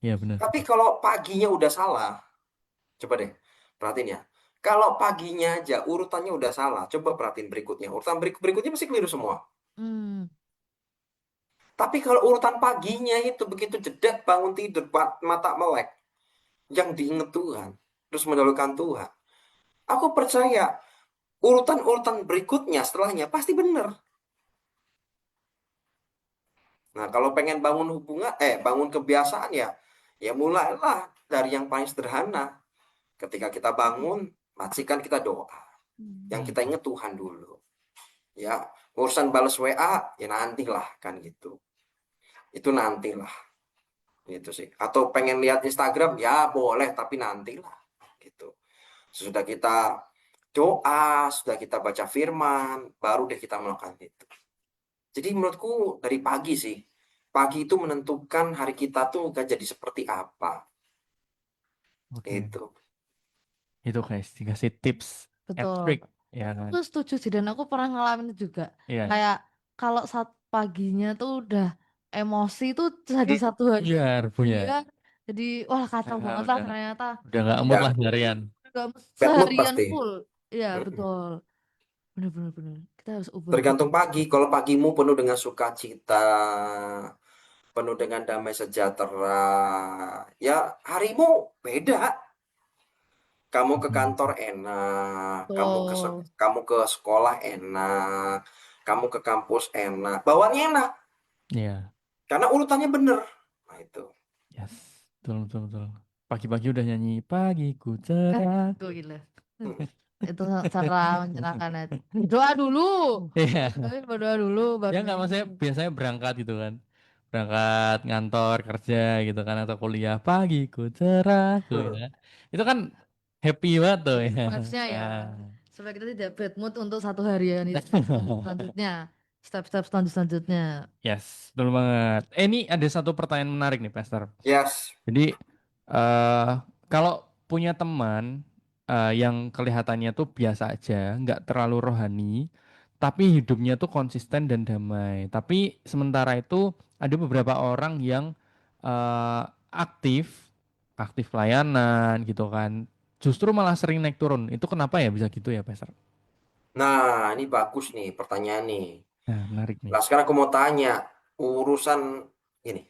Iya, benar. Tapi kalau paginya udah salah, coba deh perhatiin ya. Kalau paginya aja urutannya udah salah, coba perhatiin berikutnya. Urutan berikutnya pasti keliru semua. Hmm. Tapi kalau urutan paginya itu begitu jedak bangun tidur, mata melek, yang diinget Tuhan, terus mendahulukan Tuhan. Aku percaya urutan-urutan berikutnya setelahnya pasti benar. Nah, kalau pengen bangun bangun kebiasaan ya, ya mulailah dari yang paling sederhana. Ketika kita bangun, pastikan kita doa. Yang kita Hmm. ingat Tuhan dulu. Ya, urusan balas WA, ya nantilah kan gitu. itu nantilah gitu sih. Atau pengen lihat Instagram ya boleh tapi nantilah gitu. Sudah kita doa, sudah kita baca firman, baru deh kita melakukan itu. Jadi menurutku dari pagi sih. Pagi itu menentukan hari kita tuh akan jadi seperti apa. Oke. Itu. Itu guys, dikasih tips and Betul. trick ya kan. Aku setuju sih dan aku pernah ngalamin itu juga. Iya. Kayak kalau saat paginya tuh udah emosi tuh jadi satu hari Biar punya. dia jadi wah kacau banget lah Udah ternyata. udah nggak mood Ya, lah seharian. Gak bad mood seharian pasti. full. Iya Mm-mm. betul. Bener-bener bener. Kita harus ubah Tergantung pagi. Kalau pagimu penuh dengan sukacita, penuh dengan damai sejahtera, ya harimu beda. Kamu ke kantor enak, betul. kamu ke sekolah enak, kamu ke kampus enak, bawaannya enak Iya. karena urutannya bener. Nah itu. Yes. Betul betul betul. Pagi-pagi udah nyanyi pagiku cerah. Gue gila. Itu cara mencerahkan hati. Doa dulu. Iya. Berdoa dulu baru Ya nggak nyanyi. maksudnya biasanya berangkat gitu kan. Berangkat ngantor kerja gitu kan atau kuliah pagiku cerah tuh Hmm. ya. Itu kan happy banget tuh ya. Vibes-nya ya. Nah. Supaya kita tidak bad mood untuk satu harian itu selanjutnya. Step-step selanjutnya. Yes, betul banget. Ini ada satu pertanyaan menarik nih, Pastor. Yes. Jadi, kalau punya teman yang kelihatannya tuh biasa aja, nggak terlalu rohani, tapi hidupnya tuh konsisten dan damai. Tapi sementara itu ada beberapa orang yang eh, aktif, aktif pelayanan gitu kan, justru malah sering naik turun. Itu kenapa ya bisa gitu ya, Pastor? Nah, ini bagus nih pertanyaan nih. Nah, menarik nih. Nah, sekarang aku mau tanya, urusan ini,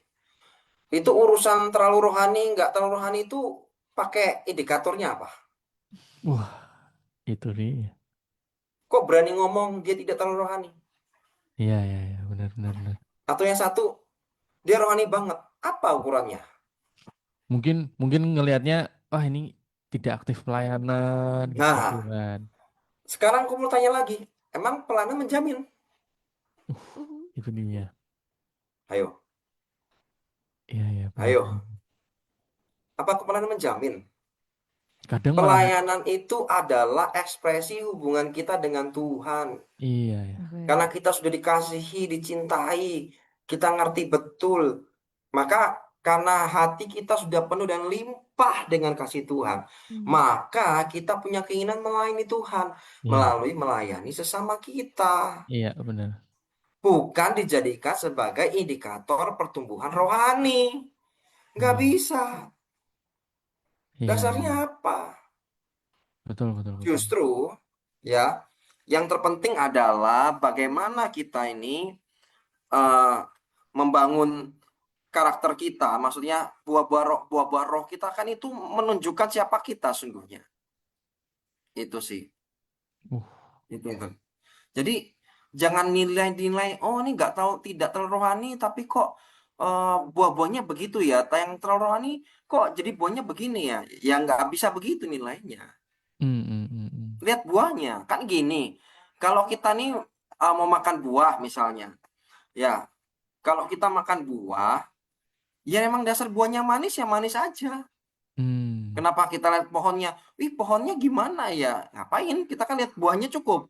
itu urusan terlalu rohani, nggak terlalu rohani itu pakai indikatornya apa? Wah, itu dia. Kok berani ngomong dia tidak terlalu rohani? Iya, iya, iya, benar, benar, benar. Atau yang satu, dia rohani banget. Apa ukurannya? Mungkin mungkin ngelihatnya wah ini tidak aktif pelayanan gitu Nah, kan. sekarang aku mau tanya lagi, emang pelayanan menjamin? Itu dia. Ayo, Iya iya benar. ayo. Apa pelayanan menjamin? Kadang malah Pelayanan itu adalah ekspresi hubungan kita dengan Tuhan. iya ya. Oke. Karena kita sudah dikasihi, dicintai, kita ngerti betul. Maka karena hati kita sudah penuh dan limpah dengan kasih Tuhan, maka kita punya keinginan melayani Tuhan Iya melalui melayani sesama kita. iya benar. Bukan dijadikan sebagai indikator pertumbuhan rohani. Nggak Iya bisa. iya iya. Dasarnya apa? Betul betul betul. Justru ya, yang terpenting adalah bagaimana kita ini eh, membangun karakter kita. Maksudnya buah-buah roh kita kan itu menunjukkan siapa kita sungguhnya. Itu sih. Uh Itu. Jadi jangan nilai-nilai, oh ini nggak tahu tidak terlalu rohani, tapi kok buah-buahnya begitu ya. Yang terlalu rohani kok jadi buahnya begini ya. Ya nggak bisa begitu nilainya. mm. Lihat buahnya. Kan gini, kalau kita nih mau makan buah misalnya, ya kalau kita makan buah, ya emang dasar buahnya manis ya manis aja. Hmm. Kenapa kita lihat pohonnya? Wih, pohonnya gimana ya? Ngapain? Kita kan lihat buahnya cukup.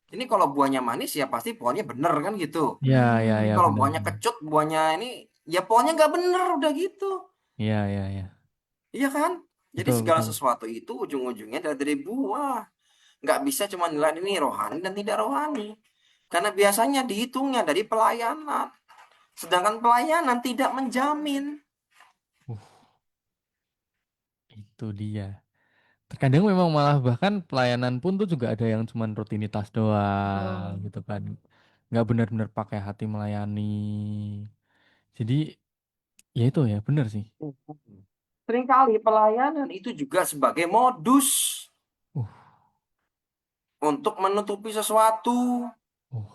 Ini kalau buahnya manis ya pasti pohonnya bener kan gitu. Ya ya ya Kalau benar buahnya benar. kecut, buahnya ini ya pohonnya nggak bener udah gitu. Iya iya iya. Iya kan? Jadi Betul segala betul. sesuatu itu ujung-ujungnya dari buah. Nggak bisa cuma nilai ini rohani dan tidak rohani. Karena biasanya dihitungnya dari pelayanan. Sedangkan pelayanan tidak menjamin. Uh itu dia. Terkadang memang malah bahkan pelayanan pun tuh juga ada yang cuman rutinitas doang Betul. gitu kan. Nggak benar-benar pakai hati melayani. Jadi ya itu ya benar sih. Seringkali pelayanan itu juga sebagai modus Uh, untuk menutupi sesuatu. uh,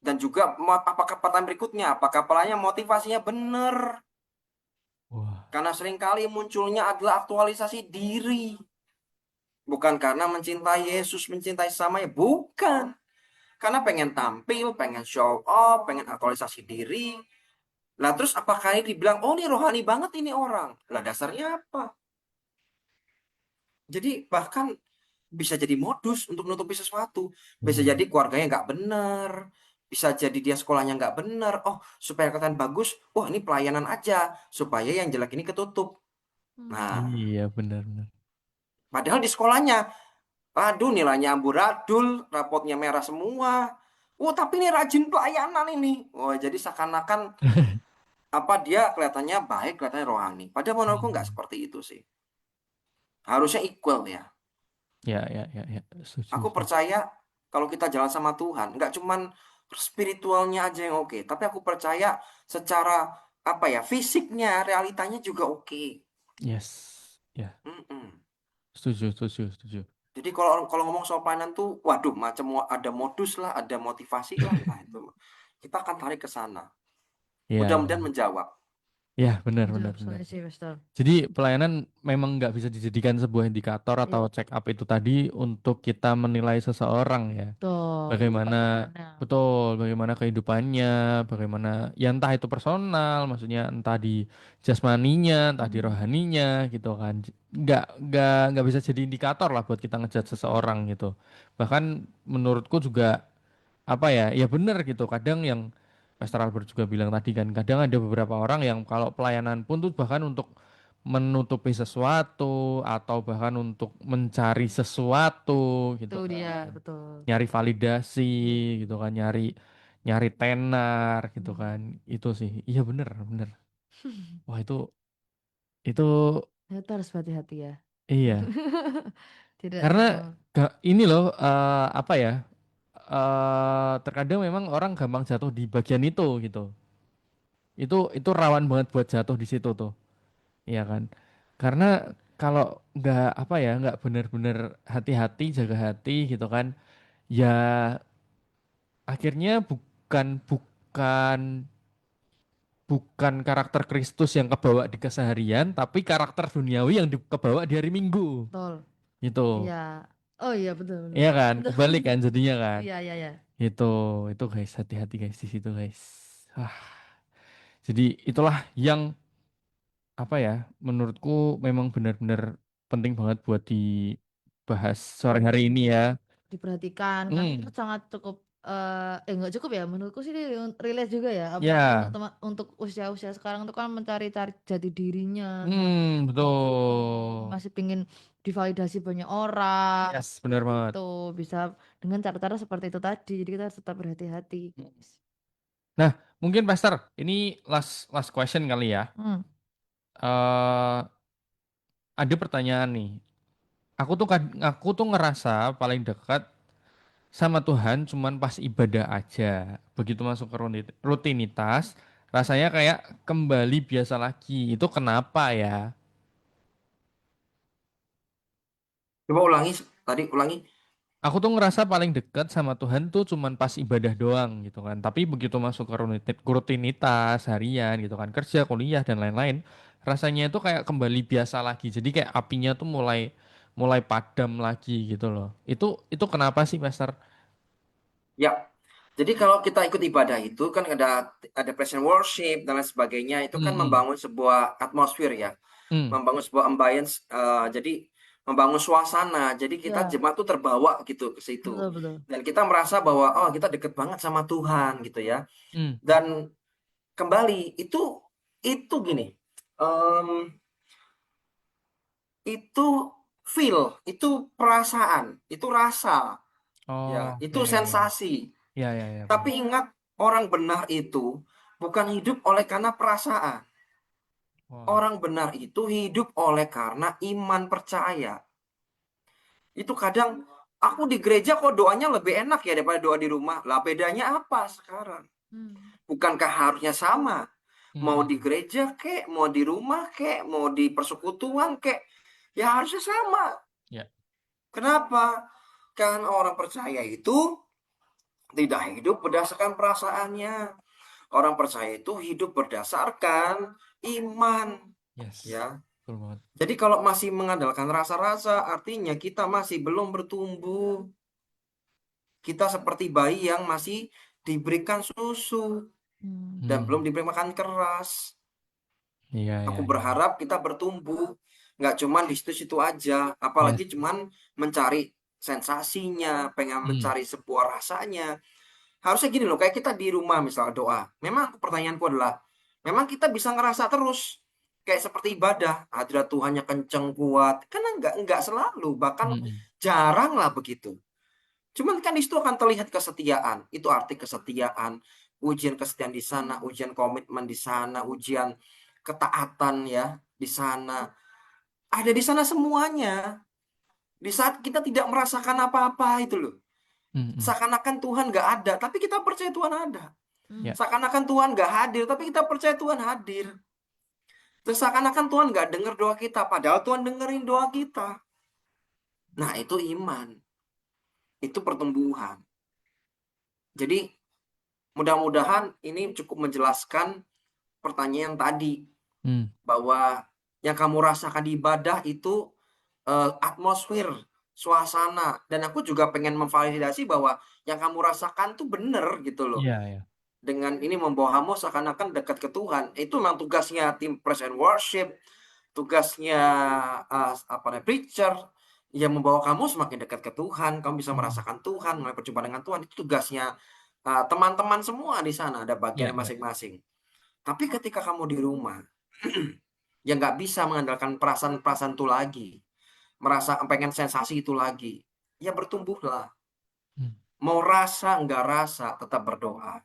Dan juga apakah pertanyaan berikutnya, apakah pelayan motivasinya benar? wah, Karena seringkali munculnya adalah aktualisasi diri. Bukan karena mencintai Yesus, mencintai samanya. Bukan. Karena pengen tampil, pengen show off, pengen aktualisasi diri. Lah terus apakah ini dibilang, oh ini rohani banget ini orang? Lah dasarnya apa? Jadi bahkan bisa jadi modus untuk menutupi sesuatu. Bisa jadi keluarganya nggak benar. Bisa jadi dia sekolahnya nggak benar. Oh, supaya kelihatan bagus, oh ini pelayanan aja. Supaya yang jelek ini ketutup. Nah, Iya, benar-benar. padahal di sekolahnya, aduh nilainya amburadul, rapotnya merah semua. Oh, tapi ini rajin pelayanan ini. Oh, jadi seakan-akan apa dia kelihatannya baik, kelihatannya rohani. Padahal menurutku nggak seperti itu sih. Harusnya equal ya. Ya, ya, ya, ya. Setuju, Aku setuju. percaya kalau kita jalan sama Tuhan, nggak cuman spiritualnya aja yang oke, tapi aku percaya secara apa ya, fisiknya, realitanya juga oke. Yes. Ya, Mm-mm. setuju, setuju, setuju. Jadi kalau kalau ngomong soal pelayanan tuh, waduh, macam ada modus lah, ada motivasi lah, nah itu kita akan tarik ke sana. Iya, iya. Mudah-mudahan menjawab. Ya, benar, benar, Jawab benar. soalnya sih, Pastor. Jadi pelayanan memang nggak bisa dijadikan sebuah indikator atau Iya, check up itu tadi untuk kita menilai seseorang ya. betul. Bagaimana, Bagaimana? betul, bagaimana kehidupannya, bagaimana, ya entah itu personal, maksudnya entah di jasmaninya, entah di Hmm. rohaninya gitu kan. Nggak bisa jadi indikator lah buat kita ngejudge seseorang gitu. Bahkan menurutku juga apa ya, ya benar gitu. Kadang yang Pastor Albert juga bilang tadi kan, kadang ada beberapa orang yang kalau pelayanan pun tuh bahkan untuk menutupi sesuatu atau bahkan untuk mencari sesuatu Itu gitu dia, kan, betul. nyari validasi gitu kan, nyari nyari tenar gitu Hmm. kan, itu sih, iya bener bener, wah itu Itu harus hati-hati ya. iya, Tidak karena semua. gak ini loh apa ya, terkadang memang orang gampang jatuh di bagian itu gitu. Itu rawan banget buat jatuh di situ tuh, iya kan? Karena kalau nggak apa ya, nggak bener-bener hati-hati, jaga hati gitu kan, ya akhirnya bukan karakter Kristus yang kebawa di keseharian, tapi karakter duniawi yang kebawa di hari Minggu, Betul. gitu. Iya. Oh iya, betul, betul. Iya kan, Betul. kebalik kan jadinya kan. Iya, iya, iya. Itu itu guys, hati-hati guys di situ guys. Ah, jadi itulah yang apa ya, menurutku memang benar-benar penting banget buat dibahas sore hari ini ya. Diperhatikan karena itu Hmm, sangat cukup nggak cukup ya menurutku sih relate juga ya apalagi untuk ya, teman untuk usia-usia sekarang itu kan mencari-cari jati dirinya betul. masih pingin divalidasi banyak orang Yes, benar banget. itu bisa dengan cara-cara seperti itu tadi jadi kita harus tetap berhati-hati guys. Nah, mungkin Pastor, ini last last question kali ya. Hmm, eh ada pertanyaan nih. Aku tuh ngerasa paling dekat sama Tuhan cuman pas ibadah aja. Begitu masuk ke rutinitas, rasanya kayak kembali biasa lagi. Itu kenapa ya? Coba ulangi tadi, ulangi. Aku tuh ngerasa paling dekat sama Tuhan tuh cuman pas ibadah doang gitu kan. Tapi begitu masuk ke rutinitas harian gitu kan, kerja, kuliah dan lain-lain, rasanya itu kayak kembali biasa lagi. Jadi kayak apinya tuh mulai mulai padam lagi gitu loh. Itu kenapa sih, Pastor? Ya. Jadi kalau kita ikut ibadah itu kan ada present worship dan lain sebagainya, itu kan Hmm, membangun sebuah atmosfer ya, hmm, membangun sebuah ambience, jadi membangun suasana. Jadi kita ya jemaat tuh terbawa gitu ke situ. betul betul. Dan kita merasa bahwa oh kita deket banget sama Tuhan gitu ya. hmm. Dan kembali itu gini, em, itu feel, itu perasaan, itu rasa, ya, Oh, itu ya, ya, ya. sensasi. Ya, ya, ya, Tapi benar. ingat, orang benar itu bukan hidup oleh karena perasaan. Wow. Orang benar itu hidup oleh karena iman percaya. Itu kadang aku di gereja kok doanya lebih enak ya daripada doa di rumah. Lah bedanya apa sekarang? Hmm. Bukankah harusnya sama? Mau di Hmm. gereja kek, mau di rumah kek, mau di persekutuan kek, ya harusnya sama. Ya. Kenapa? Karena orang percaya itu tidak hidup berdasarkan perasaannya. Orang percaya itu hidup berdasarkan iman, Yes. ya. Betul banget. Jadi kalau masih mengandalkan rasa-rasa, artinya kita masih belum bertumbuh. kita seperti bayi yang masih diberikan susu dan belum diberi makan keras. Iya, Aku iya. berharap kita bertumbuh, nggak cuman di situ-situ aja, Yes. apalagi cuman mencari sensasinya, pengen mencari sebuah rasanya. Harusnya gini loh, kayak kita di rumah misalnya doa. Memang pertanyaanku adalah, memang kita bisa ngerasa terus kayak seperti ibadah, hadirat Tuhannya kenceng kuat. Karena nggak selalu, bahkan jarang lah begitu. Cuman kan di situ akan terlihat kesetiaan. Itu arti kesetiaan, ujian kesetiaan di sana, ujian komitmen di sana, ujian ketaatan ya di sana. Ada di sana semuanya. Di saat kita tidak merasakan apa-apa itu loh. Seakan-akan Tuhan nggak ada, tapi kita percaya Tuhan ada. Ya. Seakan-akan Tuhan nggak hadir, tapi kita percaya Tuhan hadir. Terus seakan-akan Tuhan nggak dengar doa kita, padahal Tuhan dengerin doa kita. Nah, itu iman. Itu pertumbuhan. Jadi, mudah-mudahan ini cukup menjelaskan pertanyaan tadi. Bahwa yang kamu rasakan di ibadah itu atmosfer, suasana. Dan aku juga pengen memvalidasi bahwa yang kamu rasakan tuh bener gitu loh. Iya, iya. Dengan ini membawa kamu seakan-akan dekat ke Tuhan. Itu memang tugasnya tim praise and worship, tugasnya preacher, yang membawa kamu semakin dekat ke Tuhan. Kamu bisa merasakan Tuhan, mulai berjumpa dengan Tuhan. Itu tugasnya teman-teman semua di sana, ada bagian Iya. masing-masing. Tapi ketika kamu di rumah, ya nggak bisa mengandalkan perasaan-perasaan itu lagi, merasa pengen sensasi itu lagi. Ya bertumbuhlah. Mau rasa, nggak rasa, tetap berdoa.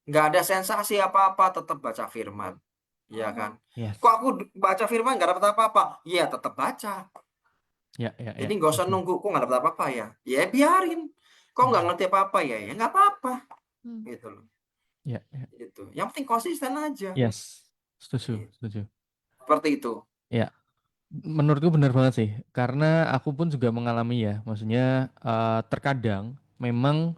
Nggak ada sensasi apa-apa, tetap baca firman. Ya kan? Yes. Kok aku baca firman nggak dapat apa-apa? Ya tetap baca. Ya, ya, ya. Jadi nggak usah nunggu, kok nggak dapat apa-apa ya? Ya biarin. Kok nggak ngerti apa-apa ya? Ya nggak apa-apa. Gitu loh. Ya, ya. Gitu. Yang penting konsisten aja. Yes. Setuju, Gitu. setuju. Seperti itu. Ya. Menurutku benar banget sih, karena aku pun juga mengalami ya, maksudnya terkadang memang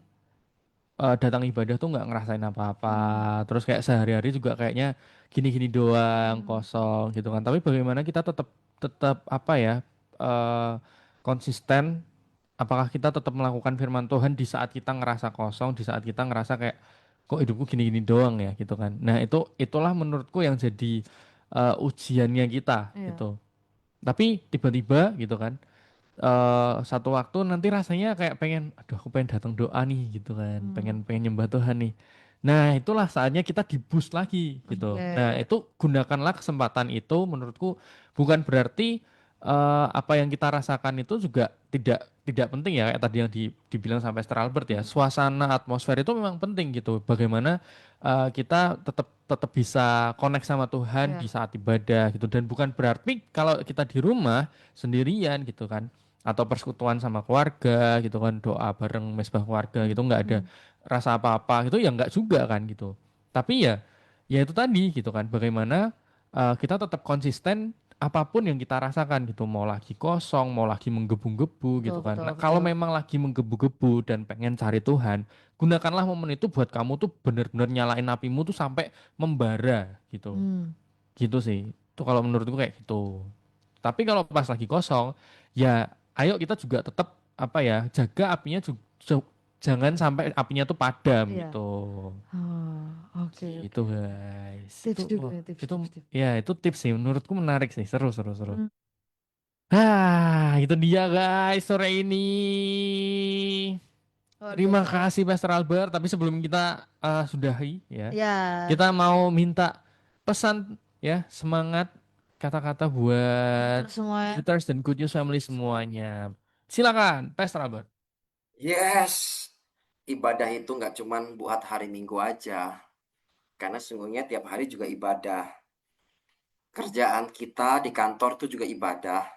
datang ibadah tuh nggak ngerasain apa-apa, terus kayak sehari-hari juga kayaknya gini-gini doang, kosong gitu kan. Tapi bagaimana kita tetap tetap apa ya, eh, konsisten, apakah kita tetap melakukan firman Tuhan di saat kita ngerasa kosong, di saat kita ngerasa kayak kok hidupku gini-gini doang ya gitu kan. Nah, itulah menurutku yang jadi ujiannya kita gitu. Tapi tiba-tiba gitu kan, satu waktu nanti rasanya kayak pengen, aduh aku pengen datang doa nih gitu kan, pengen pengen nyembah Tuhan nih. Nah, itulah saatnya kita di-boost lagi gitu. Nah, itu gunakanlah kesempatan itu, menurutku bukan berarti apa yang kita rasakan itu juga tidak penting ya, kayak tadi yang dibilang sampai Pastor Albert ya. Suasana, atmosfer itu memang penting gitu. Bagaimana kita tetap bisa connect sama Tuhan di saat ibadah gitu, dan bukan berarti kalau kita di rumah sendirian gitu kan, atau persekutuan sama keluarga gitu kan, doa bareng mesbah keluarga gitu, nggak ada rasa apa-apa gitu ya, nggak juga kan gitu. Tapi ya itu tadi gitu kan, bagaimana kita tetap konsisten apapun yang kita rasakan gitu, mau lagi kosong, mau lagi menggebu-gebu gitu kan. Nah, kalau memang lagi menggebu-gebu dan pengen cari Tuhan, gunakanlah momen itu buat kamu tuh bener-bener nyalain apimu tuh sampai membara gitu. Gitu sih. Itu kalau menurutku kayak gitu. Tapi kalau pas lagi kosong, ya ayo kita juga tetap apa ya, jaga apinya jangan sampai apinya tuh padam gitu. Itu guys. Tips Itu juga, tips. ya itu tips sih, menurutku menarik sih, seru seru seru. Itu dia guys sore ini. Terima kasih Pastor Albert. Tapi sebelum kita sudahi ya, kita mau minta pesan ya, semangat, kata-kata buat Semua Shooters dan Good News Family semuanya. Silakan, Pastor Albert. Yes. Ibadah itu nggak cuman buat hari Minggu aja. Karena sesungguhnya tiap hari juga ibadah. Kerjaan kita di kantor itu juga ibadah.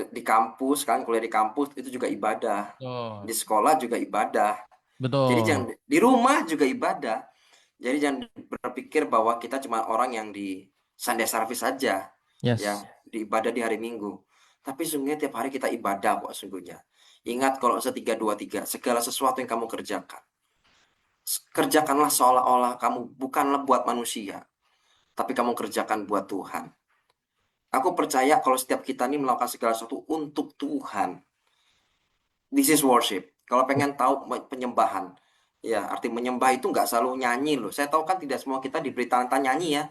Di kampus kan, kuliah di kampus itu juga ibadah. Betul. Di sekolah juga ibadah. Jadi Betul. jangan di rumah juga ibadah. Jadi jangan berpikir bahwa kita cuma orang yang di Sunday service saja, Yes. yang di ibadah di hari Minggu. Tapi sungguhnya tiap hari kita ibadah kok sungguhnya. Ingat kalau 3-2-3, segala sesuatu yang kamu kerjakan, kerjakanlah seolah-olah kamu bukanlah buat manusia, tapi kamu kerjakan buat Tuhan. Aku percaya kalau setiap kita ini melakukan segala sesuatu untuk Tuhan, this is worship. Kalau pengen tahu penyembahan, ya arti menyembah itu nggak selalu nyanyi loh. Saya tahu kan tidak semua kita diberi talenta nyanyi ya.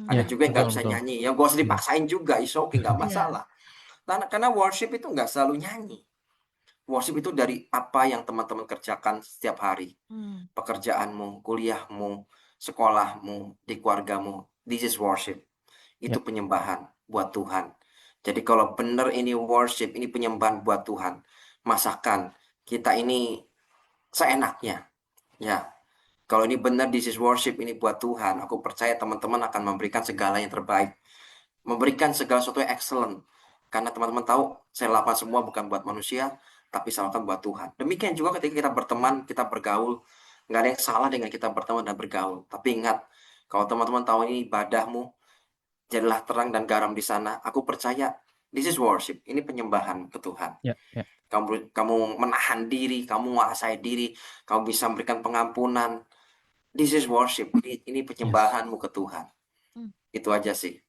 Ada Ya, juga yang nggak betul bisa betul. nyanyi. Ya gak usah Iya. dipaksain juga, is okay, nggak Iya. masalah. Karena worship itu nggak selalu nyanyi. Worship itu dari apa yang teman-teman kerjakan setiap hari. Hmm. Pekerjaanmu, kuliahmu, sekolahmu, di keluargamu. This is worship. Ya, Itu penyembahan buat Tuhan. Jadi kalau benar ini worship, ini penyembahan buat Tuhan. Masakan kita ini seenaknya. Ya, kalau ini benar this is worship, ini buat Tuhan. Aku percaya teman-teman akan memberikan segala yang terbaik. Memberikan segala sesuatu yang excellent. Karena teman-teman tahu, saya lakukan semua bukan buat manusia, tapi saya lakukan buat Tuhan. Demikian juga ketika kita berteman, kita bergaul. Nggak ada yang salah dengan kita berteman dan bergaul. Tapi ingat, kalau teman-teman tahu ini ibadahmu, jadilah terang dan garam di sana. Aku percaya, this is worship. Ini penyembahan ke Tuhan. ya, ya. Kamu menahan diri, kamu menguasai diri, kamu bisa memberikan pengampunan. This is worship. Ini Yes. penyembahanmu ke Tuhan. Hmm. Itu aja sih.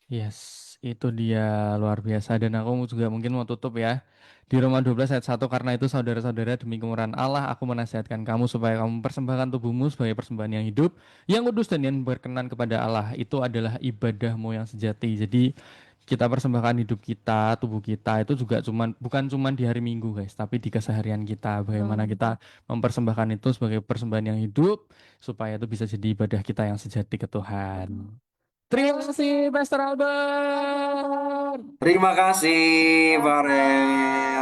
Yes, itu dia luar biasa dan aku juga mungkin mau tutup ya. Di Roma 12 ayat 1 karena itu saudara-saudara demi kemurahan Allah aku menasihatkan kamu supaya kamu mempersembahkan tubuhmu sebagai persembahan yang hidup, yang kudus dan yang berkenan kepada Allah. Itu adalah ibadahmu yang sejati. Jadi kita persembahkan hidup kita, tubuh kita itu juga bukan cuman di hari Minggu guys, tapi di keseharian kita. Bagaimana Betul. kita mempersembahkan itu sebagai persembahan yang hidup supaya itu bisa jadi ibadah kita yang sejati ke Tuhan. Terima kasih, Pastor Albert. Terima kasih, Farel,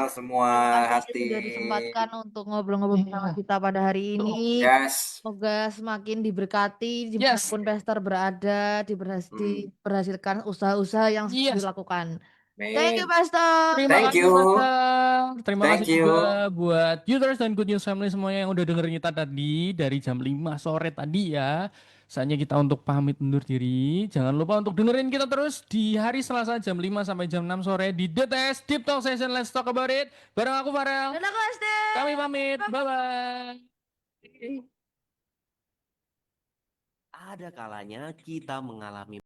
Sama-sama. semua Terima kasih hati. sudah disempatkan untuk ngobrol-ngobrol sama kita pada hari ini. Yes. Semoga semakin diberkati Yes. dimanapun Pastor berada, diberhasilkan usaha-usaha yang Yes. dilakukan. Thank you, Amin. Pastor. Terima Thank kasih, you. Pastor. Terima Thank kasih you. juga buat Youthers dan Good News Family semuanya yang udah dengerin kita tadi dari jam 5 sore tadi ya. Saatnya kita untuk pamit undur diri. Jangan lupa untuk dengerin kita terus di hari Selasa jam 5 sampai jam 6 sore di The Test Deep Talk Session. Let's talk about it. Bareng aku Farel. Dan aku Esther. Kami pamit. Bye-bye. Ada kalanya kita mengalami